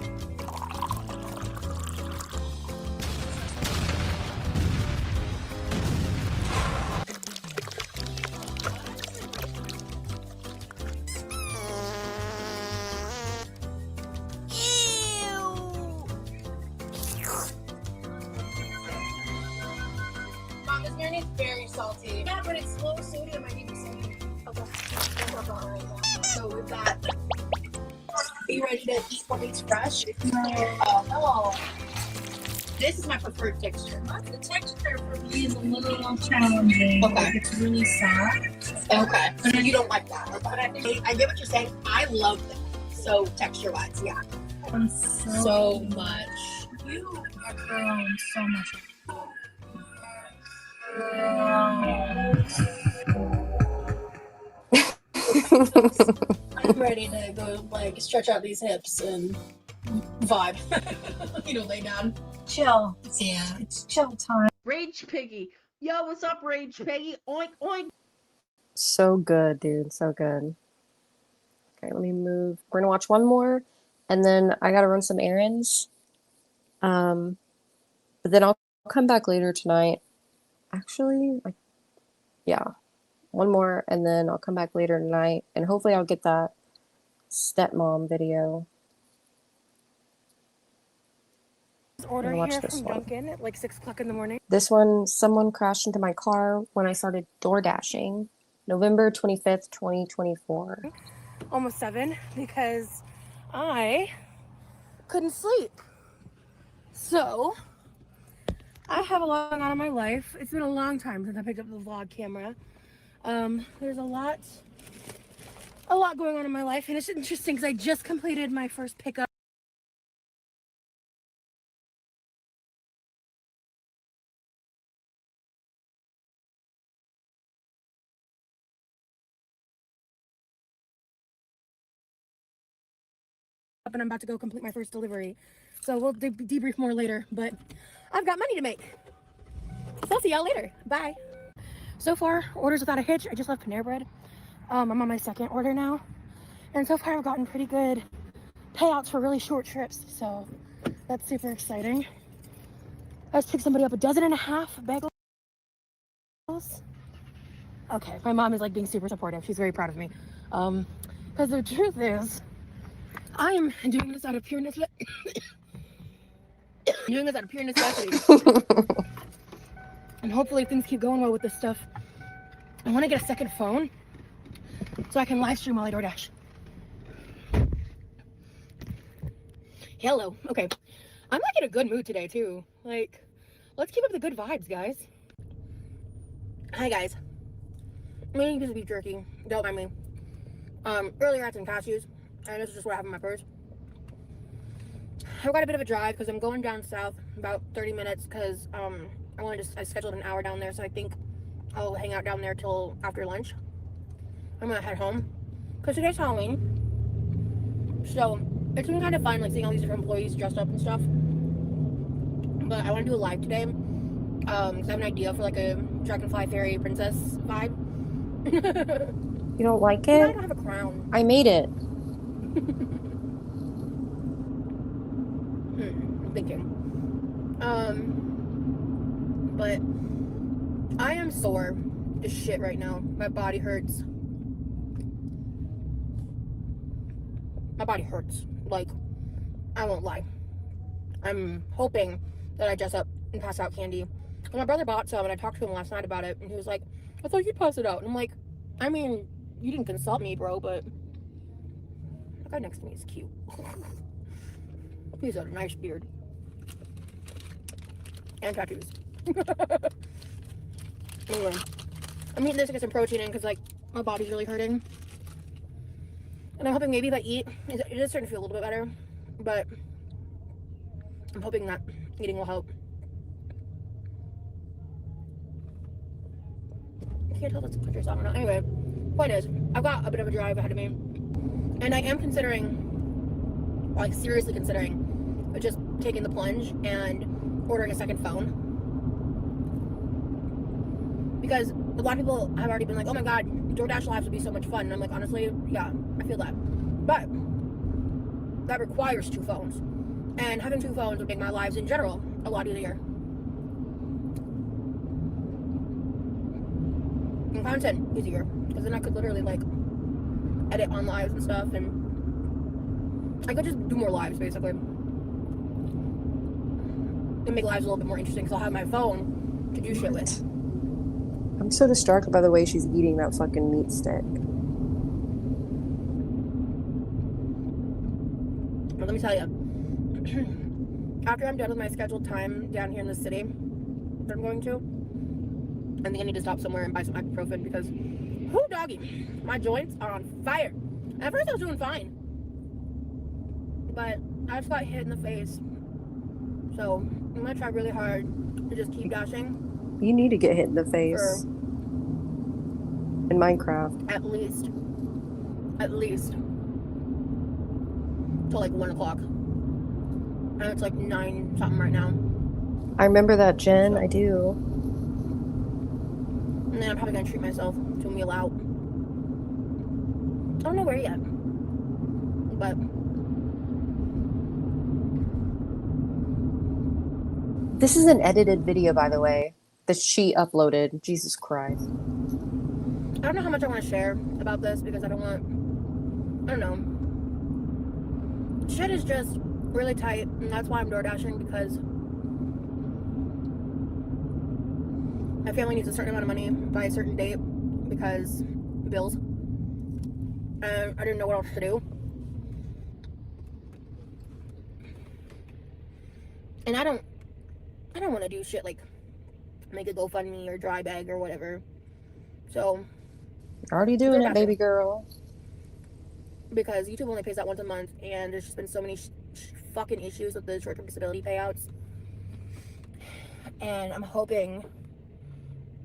Mom, this marinade is very salty. Yeah, but it's low sodium. I need sodium. Okay. So with that, are you ready to eat what eats fresh? No. This is my preferred texture. The texture for me is a little challenging. Okay. Like it's really soft. Okay. But you don't like that. Okay. But I get what you're saying. I love that. So texture-wise, yeah. I'm So much. You are growing so much. I'm ready to go, like, stretch out these hips and vibe. Lay down. Chill. Yeah, it's chill time. Rage Piggy. Yo, what's up, Rage Piggy? Oink, oink. So good, dude. So good. Okay, let me move. We're gonna watch one more, and then I gotta run some errands. But then I'll come back later tonight. Actually, yeah, one more, and then I'll come back later tonight, and hopefully I'll get that stepmom video. Order watch here this from one. Dunkin' at like 6 o'clock in the morning. This one, someone crashed into my car when I started door dashing. November 25th, 2024. Almost 7 because I couldn't sleep. So I have a lot going on in my life. It's been a long time since I picked up the vlog camera. There's a lot going on in my life, and it's interesting because I just completed my first pickup. And I'm about to go complete my first delivery. So we'll debrief more later, but I've got money to make. So I'll see y'all later. Bye. So far, orders without a hitch. I just left Panera Bread. I'm on my second order now. And so far I've gotten pretty good payouts for really short trips. So that's super exciting. I just picked somebody up 12.5 bagels. Okay, my mom is like being super supportive. She's very proud of me. Because the truth is, I am doing this out of pure necessity. And hopefully things keep going well with this stuff. I want to get a second phone so I can live stream while I DoorDash. Hello. Okay. I'm like in a good mood today too. Like, let's keep up the good vibes, guys. Hi guys. I'm eating a piece of beef jerky. Don't mind me. Earlier I had some cashews, and this is just what I have in my purse. I've got a bit of a drive because I'm going down south about 30 minutes because I scheduled an hour down there, so I think I'll hang out down there till after lunch. I'm gonna head home because today's Halloween, so it's been kind of fun, like seeing all these different employees dressed up and stuff. But I want to do a live today because I have an idea for like a Dragonfly Fairy Princess vibe. You don't like I it? don't have a crown. I made it. I'm thinking. But I am sore as shit right now. My body hurts. My body hurts. Like, I won't lie. I'm hoping that I dress up and pass out candy. And my brother bought some, and I talked to him last night about it, and he was like, I thought you'd pass it out. And I'm like, I mean, you didn't consult me, bro, but the guy next to me is cute. He's got a nice beard. And tattoos. Anyway, I'm eating this to get some protein in because, like, my body's really hurting. And I'm hoping maybe if I eat, it is starting to feel a little bit better. But I'm hoping that eating will help. I can't tell if that's pictures, I don't know. Anyway, point is, I've got a bit of a drive ahead of me. And I am considering, like seriously considering, just taking the plunge and ordering a second phone. Because a lot of people have already been like, oh my god, DoorDash lives would be so much fun. And I'm like, honestly, yeah, I feel that. But that requires 2 phones. And having 2 phones would make my lives in general a lot easier. And content easier. Because then I could literally like edit on lives and stuff, and I could just do more lives basically. And make lives a little bit more interesting because I'll have my phone to do shit with. I'm so distracted by the way she's eating that fucking meat stick. But let me tell you, after I'm done with my scheduled time down here in the city that I'm going to, I think I need to stop somewhere and buy some ibuprofen because, whoo doggy, my joints are on fire. At first I was doing fine, but I just got hit in the face So I'm gonna try really hard to just keep dashing You need to get hit in the for face in Minecraft. at least till like 1 o'clock. And it's like 9 something right now. I remember that, Jen. So- I do. And then I'm probably gonna treat myself to a meal out. I don't know where yet. But This is an edited video, by the way, that she uploaded. Jesus Christ. I don't know how much I want to share about this because I don't know. Shit is just really tight, and that's why I'm door dashing, because my family needs a certain amount of money by a certain date because bills. And I didn't know what else to do. And I don't want to do shit like make a GoFundMe or dry bag or whatever. So You're already doing Door it, baby dashing. girl. Because YouTube only pays out once a month, and there's just been so many fucking issues with the short-term disability payouts. And I'm hoping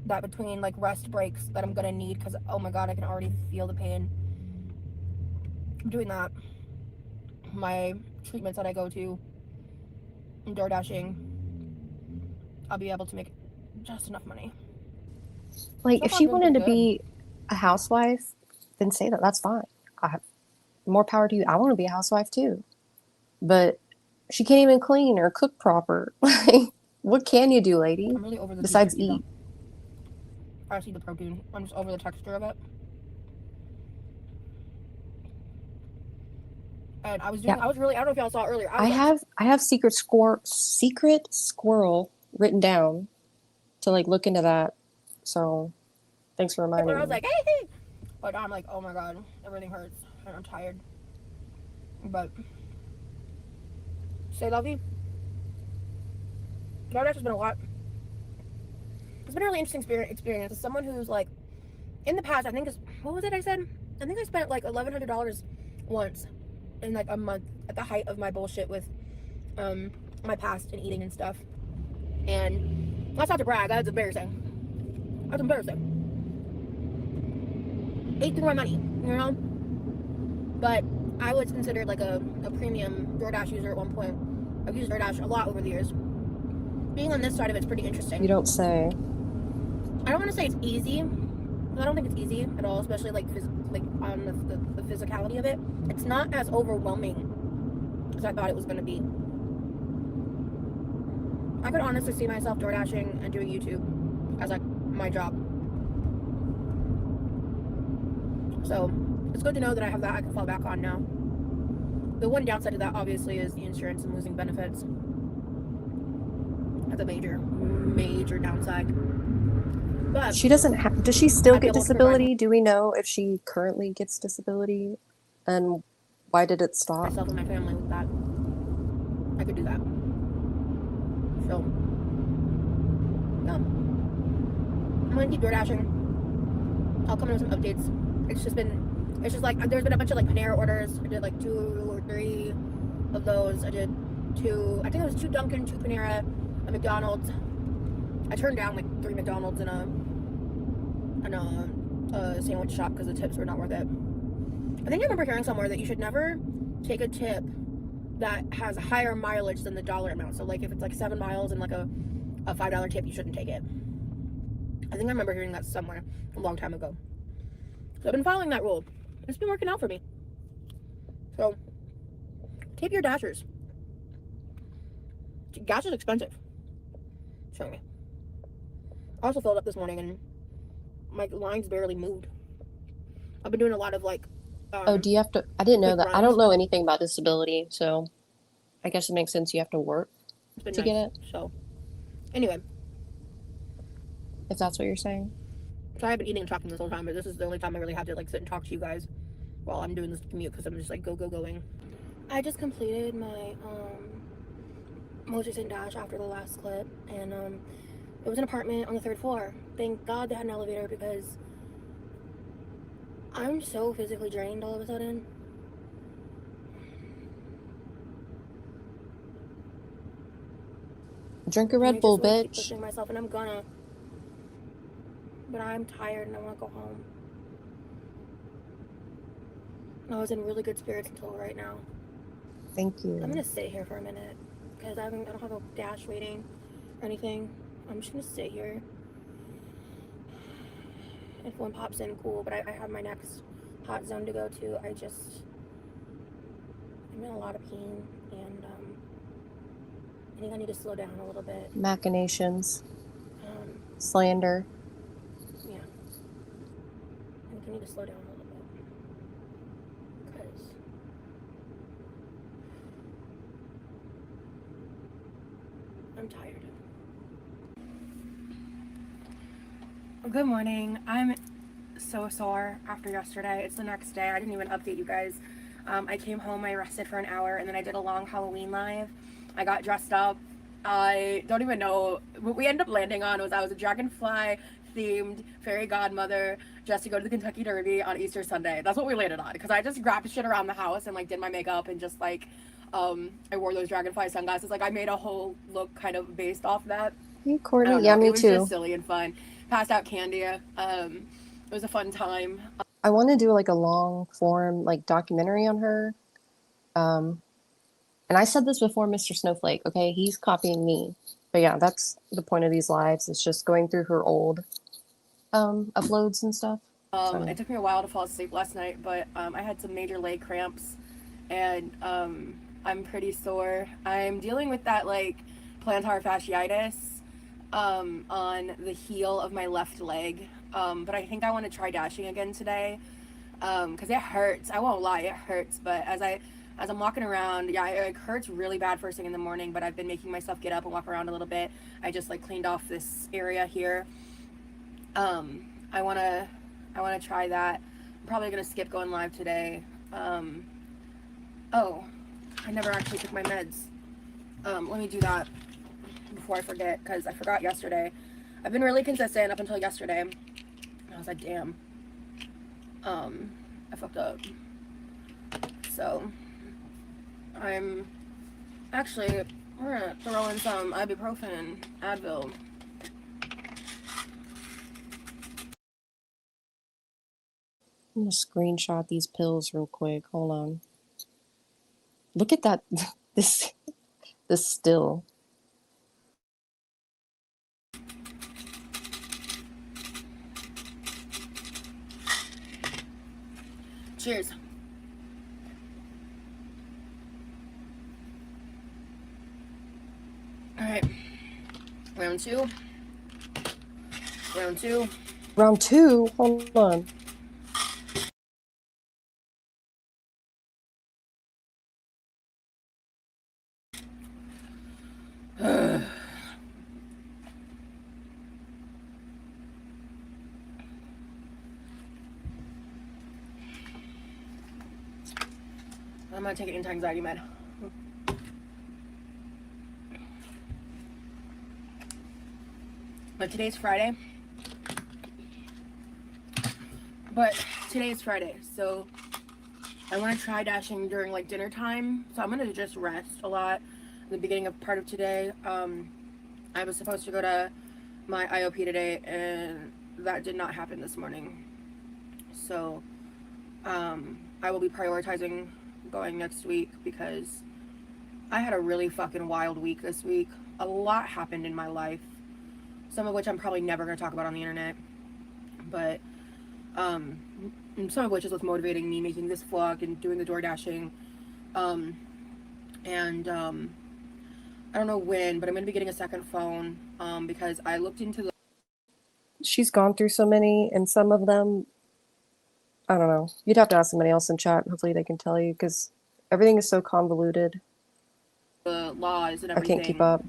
that between like rest breaks that I'm gonna need, because oh my god, I can already feel the pain. I'm doing that. My treatments that I go to, door dashing, I'll be able to make just enough money. Like, So if far, she I'm doing wanted to pretty be a housewife, then say that. That's fine. I have more power to you. I want to be a housewife too. But she can't even clean or cook proper. Like, what can you do, lady? I'm really over the Besides 360 eat. though. I see the protein. I'm just over the texture of it. And I was doing. Yeah. I was really. I don't know if y'all saw earlier. I have secret squirrel written down to like look into that. So thanks for reminding I was me. like, hey. But now I'm like, oh my god, everything hurts and I'm tired. But say la vie. DoorDash has been a lot. It's been a really interesting experience. As someone who's like, in the past, I think what was it I said? I think I spent like $1,100 once in like a month at the height of my bullshit with my past and eating and stuff. And that's not to brag. That's embarrassing. That's embarrassing. Ate through my money, you know. But I was considered like a premium DoorDash user at one point. I've used DoorDash a lot over the years. Being on this side of it's pretty interesting. You don't say. I don't want to say it's easy. I don't think it's easy at all, especially like on the physicality of it. It's not as overwhelming as I thought it was going to be. I could honestly see myself door dashing and doing YouTube as like my job. So it's good to know that I have that I can fall back on now. The one downside to that obviously is the insurance and losing benefits. That's a major downside. But She doesn't have. Does she still I'd be get able to provide disability? Do we know if she currently gets disability? And why did it stop? myself and my family with that. I could do that. So, yeah. I'm gonna keep door dashing. I'll come in with some updates. It's just like, there's been a bunch of like Panera orders. I did like 2 or 3 of those. I did 2, I think it was 2 Dunkin', 2 Panera, a McDonald's. I turned down like 3 McDonald's and a sandwich shop because the tips were not worth it. I think I remember hearing somewhere that you should never take a tip that has higher mileage than the dollar amount. So like if it's like 7 miles and like a $5 tip, you shouldn't take it. I think I remember hearing that somewhere a long time ago. So I've been following that rule. It's been working out for me. So tip your dashers. Gas is expensive. Show me. I also filled up this morning and my lines barely moved. I've been doing a lot of like Oh, do you have to? I didn't know quick that. I runs. don't know anything about disability, so I guess it makes sense you have to work It's been to nice. get it, So anyway, if that's what you're saying. sorry I've been eating and talking this whole time, but this is the only time I really have to like sit and talk to you guys while I'm doing this commute because I'm just like going. I just completed my most recent dash after the last clip, and it was an apartment on the 3rd floor. Thank God they had an elevator because I'm so physically drained all of a sudden. Drink a And Red I Bull, just want to keep bitch. pushing myself, and I'm gonna. But I'm tired and I want to go home. I was in really good spirits until right now. Thank you. I'm gonna sit here for a minute because I don't have a dash waiting or anything. I'm just gonna sit here. If one pops in, cool. But I have my next hot zone to go to. I'm in a lot of pain, and I think I need to slow down a little bit. Machinations. Um, Slander. yeah, I think I need to slow down a little bit because I'm tired. Good morning. I'm so sore after yesterday. It's the next day. I didn't even update you guys. I came home, I rested for an hour, and then I did a long Halloween live. I got dressed up. I don't even know what we ended up landing on. I was a dragonfly themed fairy godmother just to go to the Kentucky Derby on Easter Sunday. That's what we landed on, because I just grabbed shit around the house and like did my makeup and just like I wore those dragonfly sunglasses. Like I made a whole look kind of based off that. Hey, I Courtney. don't Yeah, know. me It was too. just silly and fun. Passed out candy. It was a fun time. I want to do like a long form like documentary on her. And I said this before, Mr. Snowflake. Okay, he's copying me. But yeah, that's the point of these lives. It's just going through her old uploads and stuff. So. It took me a while to fall asleep last night, but I had some major leg cramps, and I'm pretty sore. I'm dealing with that like plantar fasciitis on the heel of my left leg, but I think I want to try dashing again today because it hurts. I won't lie, it hurts. But as I'm walking around, yeah, it hurts really bad first thing in the morning. But I've been making myself get up and walk around a little bit. I just like cleaned off this area here. I wanna try that. I'm probably gonna skip going live today. Oh, I never actually took my meds. Let me do that before I forget, because I forgot yesterday. I've been really consistent up until yesterday. I was like, damn. I fucked up. So I'm actually, we're gonna throw in some ibuprofen, Advil. I'm gonna screenshot these pills real quick. Hold on. Look at that. this still. Cheers. All right. Round two. Round two. Round two? Hold on. I'm gonna take an anti-anxiety med. But today's Friday. So I want to try dashing during like dinner time. So I'm gonna just rest a lot in the beginning of part of today. I was supposed to go to my IOP today, and that did not happen this morning. So I will be prioritizing going next week because I had a really fucking wild week this week. A lot happened in my life, some of which I'm probably never going to talk about on the internet, but some of which is what's motivating me making this vlog and doing the door dashing. I don't know when, but I'm going to be getting a second phone because I looked into the... She's gone through so many, and some of them, I don't know. You'd have to ask somebody else in chat. Hopefully they can tell you, because everything is so convoluted. The laws and I everything. can't keep up.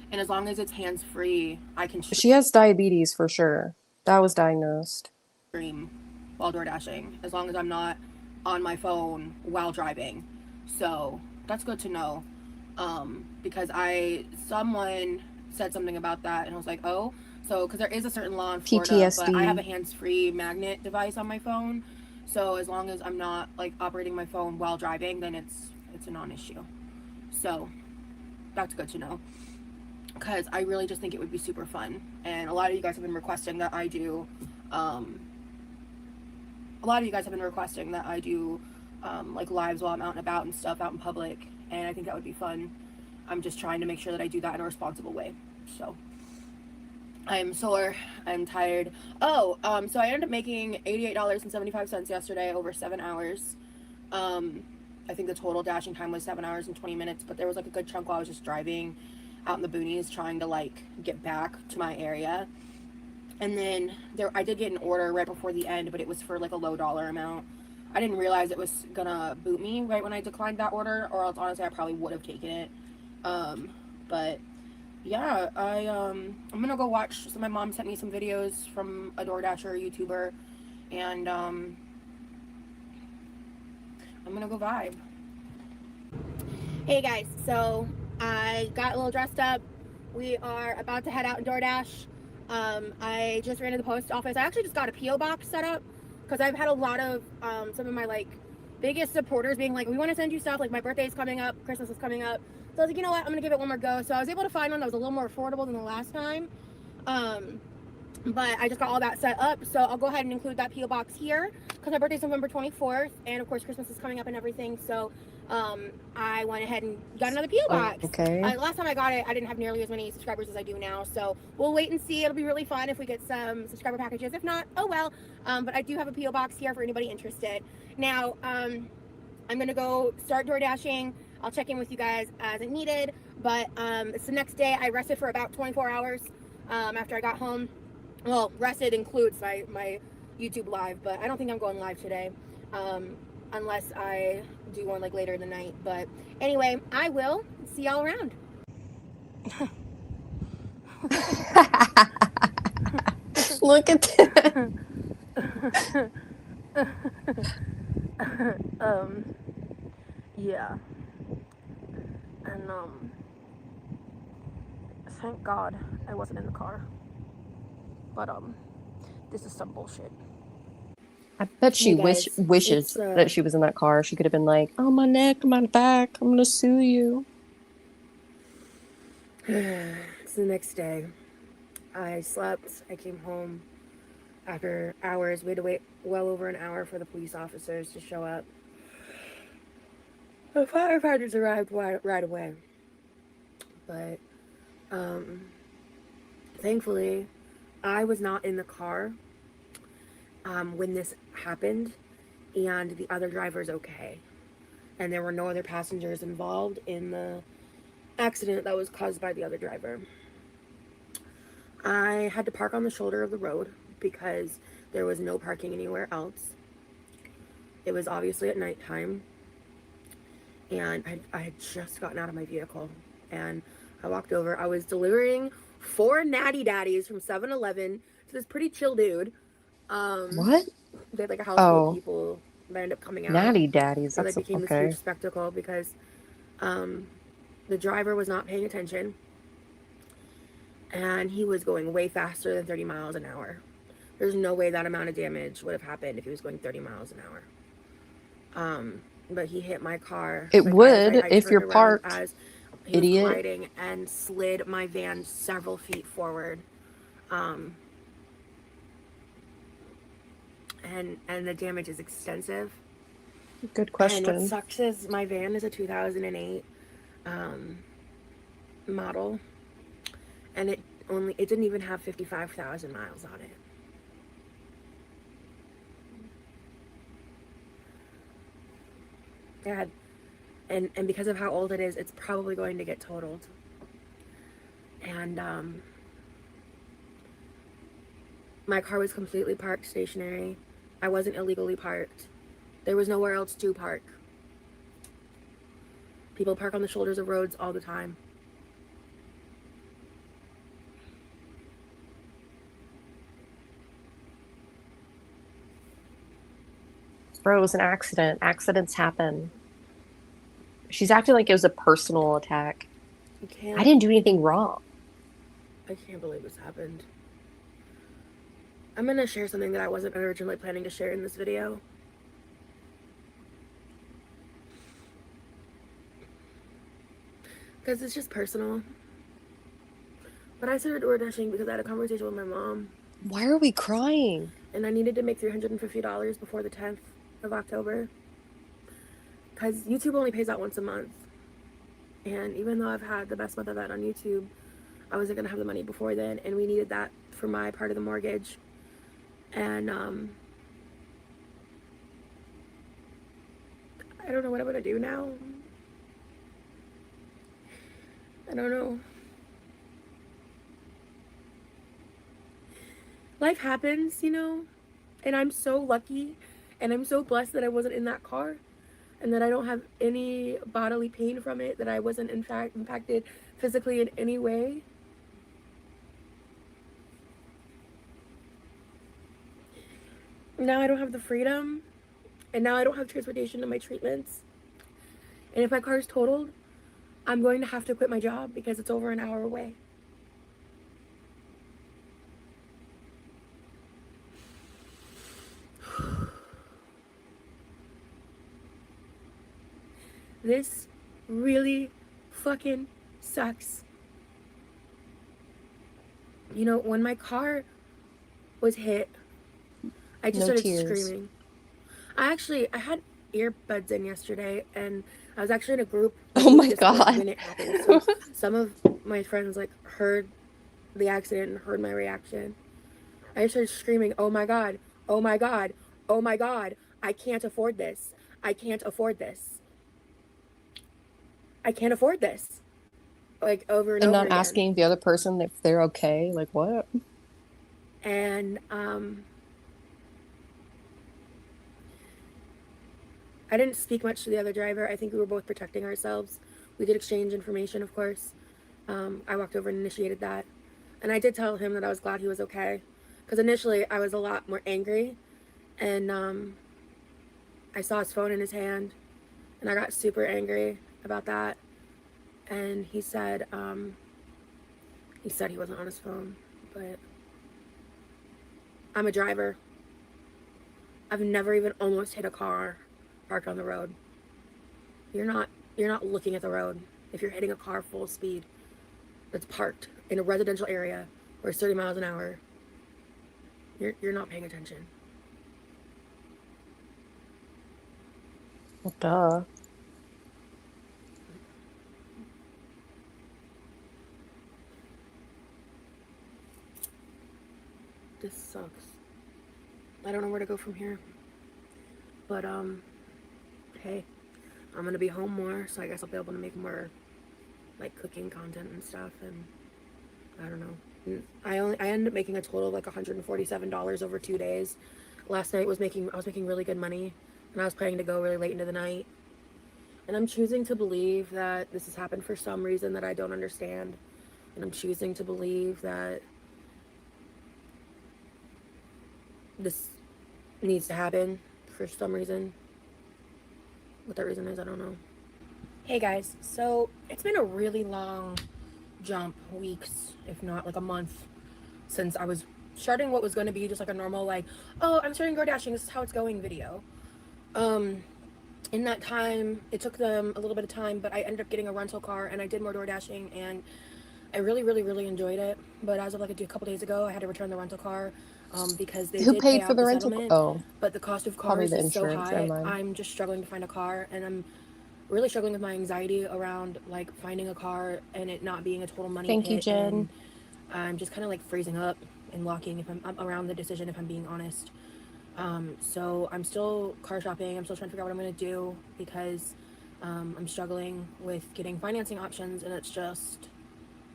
And as long as it's hands-free, I can She has diabetes for sure. That was diagnosed. stream while door dashing, as long as I'm not on my phone while driving. So that's good to know. Because someone said something about that, and I was like, oh, so because there is a certain law in Florida, PTSD. but I have a hands-free magnet device on my phone, so as long as I'm not like operating my phone while driving, then it's a non-issue. So that's good to know. because I really just think it would be super fun. And a lot of you guys have been requesting that I do, like lives while I'm out and about and stuff out in public, and I think that would be fun. I'm just trying to make sure that I do that in a responsible way. So I'm sore, I'm tired. So I ended up making $88.75 yesterday over 7 hours. I think the total dashing time was 7 hours and 20 minutes, but there was like a good chunk while I was just driving out in the boonies trying to like get back to my area. And then I did get an order right before the end, but it was for like a low dollar amount. I didn't realize it was gonna boot me right when I declined that order, or else honestly I probably would have taken it. But yeah, I'm gonna go watch. So my mom sent me some videos from a DoorDasher YouTuber, and I'm gonna go vibe. Hey guys, so I got a little dressed up. We are about to head out and DoorDash. I just ran to the post office. I actually just got a P.O. box set up because I've had a lot of some of my like biggest supporters being like, we want to send you stuff, like my birthday's coming up, Christmas is coming up. So I was like, you know what, I'm gonna give it one more go. So I was able to find one that was a little more affordable than the last time. But I just got all that set up, so I'll go ahead and include that P.O. box here because my birthday's November 24th, and of course Christmas is coming up and everything. So I went ahead and got another P.O. box. Okay. Last time I got it, I didn't have nearly as many subscribers as I do now, so we'll wait and see. It'll be really fun if we get some subscriber packages. If not, oh well. But I do have a P.O. box here for anybody interested. Now, I'm gonna go start door dashing. I'll check in with you guys as it needed. But it's the next day. I rested for about 24 hours after I got home. Well, rested includes my YouTube live, but I don't think I'm going live today, unless I do one like later in the night. But anyway, I will see y'all around. Look at that. Yeah, and thank God I wasn't in the car. But this is some bullshit. I bet she You guys, wishes that she was in that car. She could have been like, "Oh, my neck, my back, I'm gonna sue you." It's the next day. I slept. I came home after hours. We had to wait well over an hour for the police officers to show up. The firefighters arrived right away. But thankfully, I was not in the car when this happened, and the other driver's okay. And there were no other passengers involved in the accident that was caused by the other driver. I had to park on the shoulder of the road because there was no parking anywhere else. It was obviously at nighttime, and I had just gotten out of my vehicle, and I walked over. I was delivering 4 Natty Daddies from 7-Eleven to this pretty chill dude. What? They had like a house full of people that ended up coming out. Natty Daddies. So That's that became this okay. huge spectacle because the driver was not paying attention, and he was going way faster than 30 miles an hour. There's no way that amount of damage would have happened if he was going 30 miles an hour. But he hit my car. It like, would I if you're turned around parked, as he was idiot. colliding and slid my van several feet forward. And the damage is extensive. Good question. And what sucks is my van is a 2008 model, and it didn't even have 55,000 miles on it. Yeah, and because of how old it is, it's probably going to get totaled. And my car was completely parked stationary. I wasn't illegally parked. There was nowhere else to park. People park on the shoulders of roads all the time. Bro, it was an accident. Accidents happen. She's acting like it was a personal attack. I didn't do anything wrong. I can't believe this happened. I'm gonna share something that I wasn't originally planning to share in this video. Because it's just personal. But I started door dashing because I had a conversation with my mom. Why are we crying? And I needed to make $350 before the 10th of October. Because YouTube only pays out once a month. And even though I've had the best month of that on YouTube, I wasn't going to have the money before then. And we needed that for my part of the mortgage. And I don't know what I'm going to do now. I don't know. Life happens, you know, and I'm so lucky and I'm so blessed that I wasn't in that car and that I don't have any bodily pain from it, that I wasn't in fact impacted physically in any way. Now I don't have the freedom, and now I don't have transportation to my treatments. And if my car is totaled, I'm going to have to quit my job because it's over an hour away. This really fucking sucks. You know, when my car was hit, I just No started tears. screaming. I had earbuds in yesterday, and I was actually in a group Oh my Discord God. when it happened. So some of my friends like heard the accident and heard my reaction. I just started screaming, "Oh my God, oh my God, oh my God, I can't afford this. I can't afford this. I can't afford this." Like over and And over not again. asking the other person if they're okay. Like, what? And I didn't speak much to the other driver. I think we were both protecting ourselves. We did exchange information, of course. I walked over and initiated that. And I did tell him that I was glad he was okay. Because initially I was a lot more angry. And I saw his phone in his hand. And I got super angry about that. And he said he wasn't on his phone. But I'm a driver. I've never even almost hit a car parked on the road. You're not looking at the road if you're hitting a car full speed that's parked in a residential area where it's 30 miles an hour. You're not paying attention. Well, duh. This sucks. I don't know where to go from here. But hey, I'm gonna be home more, so I guess I'll be able to make more like cooking content and stuff. And I don't know. I ended up making a total of like $147 over 2 days. Last night I was making really good money, and I was planning to go really late into the night. And I'm choosing to believe that this has happened for some reason that I don't understand. And I'm choosing to believe that this needs to happen for some reason. What that reason is, I don't know. Hey guys, so it's been a really long jump, weeks, if not like a month, since I was starting what was going to be just like a normal like, oh, I'm starting DoorDashing, this is how it's going video. In that time, it took them a little bit of time, but I ended up getting a rental car and I did more DoorDashing and I really, really, really enjoyed it. But as of like a couple days ago, I had to return the rental car because they Who did paid pay for out the the rental? settlement. Oh, But the cost of probably cars the is so insurance. Never high. mind. I'm just struggling to find a car, and I'm really struggling with my anxiety around like finding a car and it not being a total money Thank you, pit. Jen. And I'm just kind of like freezing up and locking if I'm around the decision, if I'm being honest. So I'm still car shopping. I'm still trying to figure out what I'm going to do because I'm struggling with getting financing options, and it's just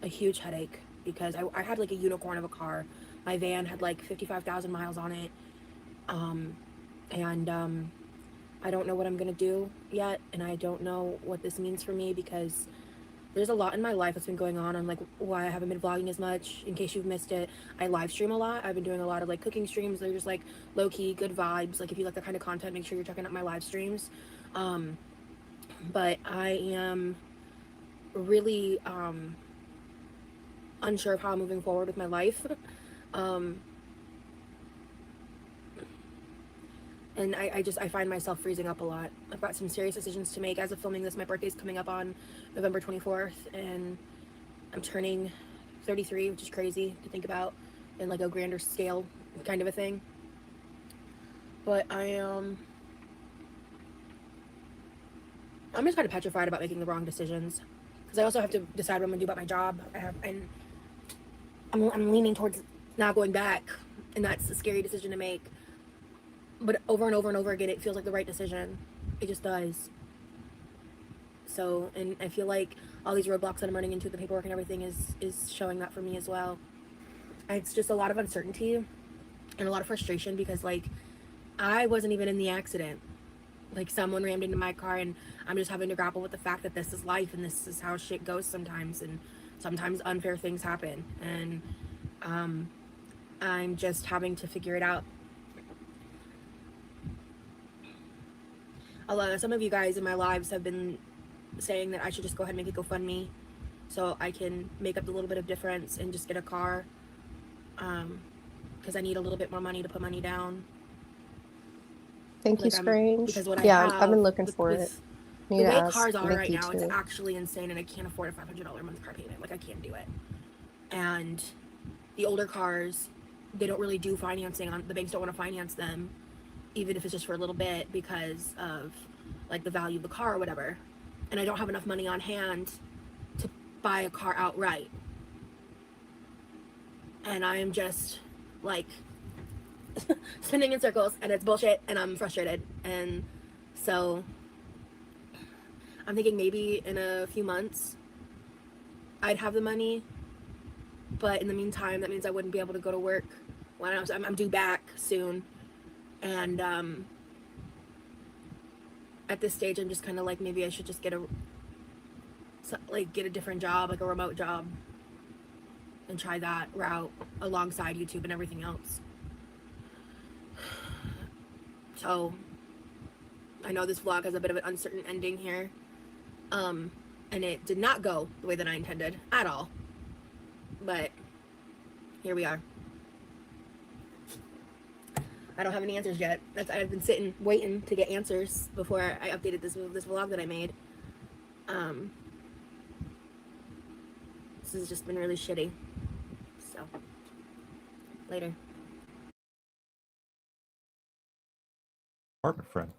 a huge headache because I had like a unicorn of a car. My van had like 55,000 miles on it. And I don't know what I'm going to do yet, and I don't know what this means for me because there's a lot in my life that's been going on like why I haven't been vlogging as much. In case you've missed it, I live stream a lot. I've been doing a lot of like cooking streams. They're just like low-key good vibes. Like if you like that kind of content, make sure you're checking out my live streams. But I am really unsure of how I'm moving forward with my life. And I find myself freezing up a lot. I've got some serious decisions to make. As of filming this, my birthday's coming up on November 24th, and I'm turning 33, which is crazy to think about in like a grander scale kind of a thing. But I'm just kind of petrified about making the wrong decisions, because I also have to decide what I'm gonna do about my job. I'm leaning towards not going back, and that's a scary decision to make. But over and over and over again, it feels like the right decision. It just does. So, and I feel like all these roadblocks that I'm running into, the paperwork and everything, is showing that for me as well. It's just a lot of uncertainty and a lot of frustration, because like I wasn't even in the accident. Like someone rammed into my car, and I'm just having to grapple with the fact that this is life and this is how shit goes sometimes, and sometimes unfair things happen, and I'm just having to figure it out. Some of you guys in my lives have been saying that I should just go ahead and make a GoFundMe so I can make up the little bit of difference and just get a car, because I need a little bit more money to put money down. Thank you, Like Strange. because what Yeah, I I've have been looking for it. the Need to way ask cars are right Nikki now, it's too. actually insane, and I can't afford a $500 a month car payment. Like I can't do it. And the older cars, they don't really do financing on. The banks don't want to finance them, even if it's just for a little bit, because of like the value of the car or whatever. And I don't have enough money on hand to buy a car outright. And I am just like spinning in circles, and it's bullshit, and I'm frustrated. And so I'm thinking maybe in a few months I'd have the money, but in the meantime, that means I wouldn't be able to go to work when I'm due back soon. And at this stage, I'm just kind of like, maybe I should just get a different job, like a remote job, and try that route alongside YouTube and everything else. So I know this vlog has a bit of an uncertain ending here, and it did not go the way that I intended at all, but here we are. I don't have any answers yet. I've been sitting waiting to get answers before I updated this vlog that I made. This has just been really shitty. So later. Apartment friend.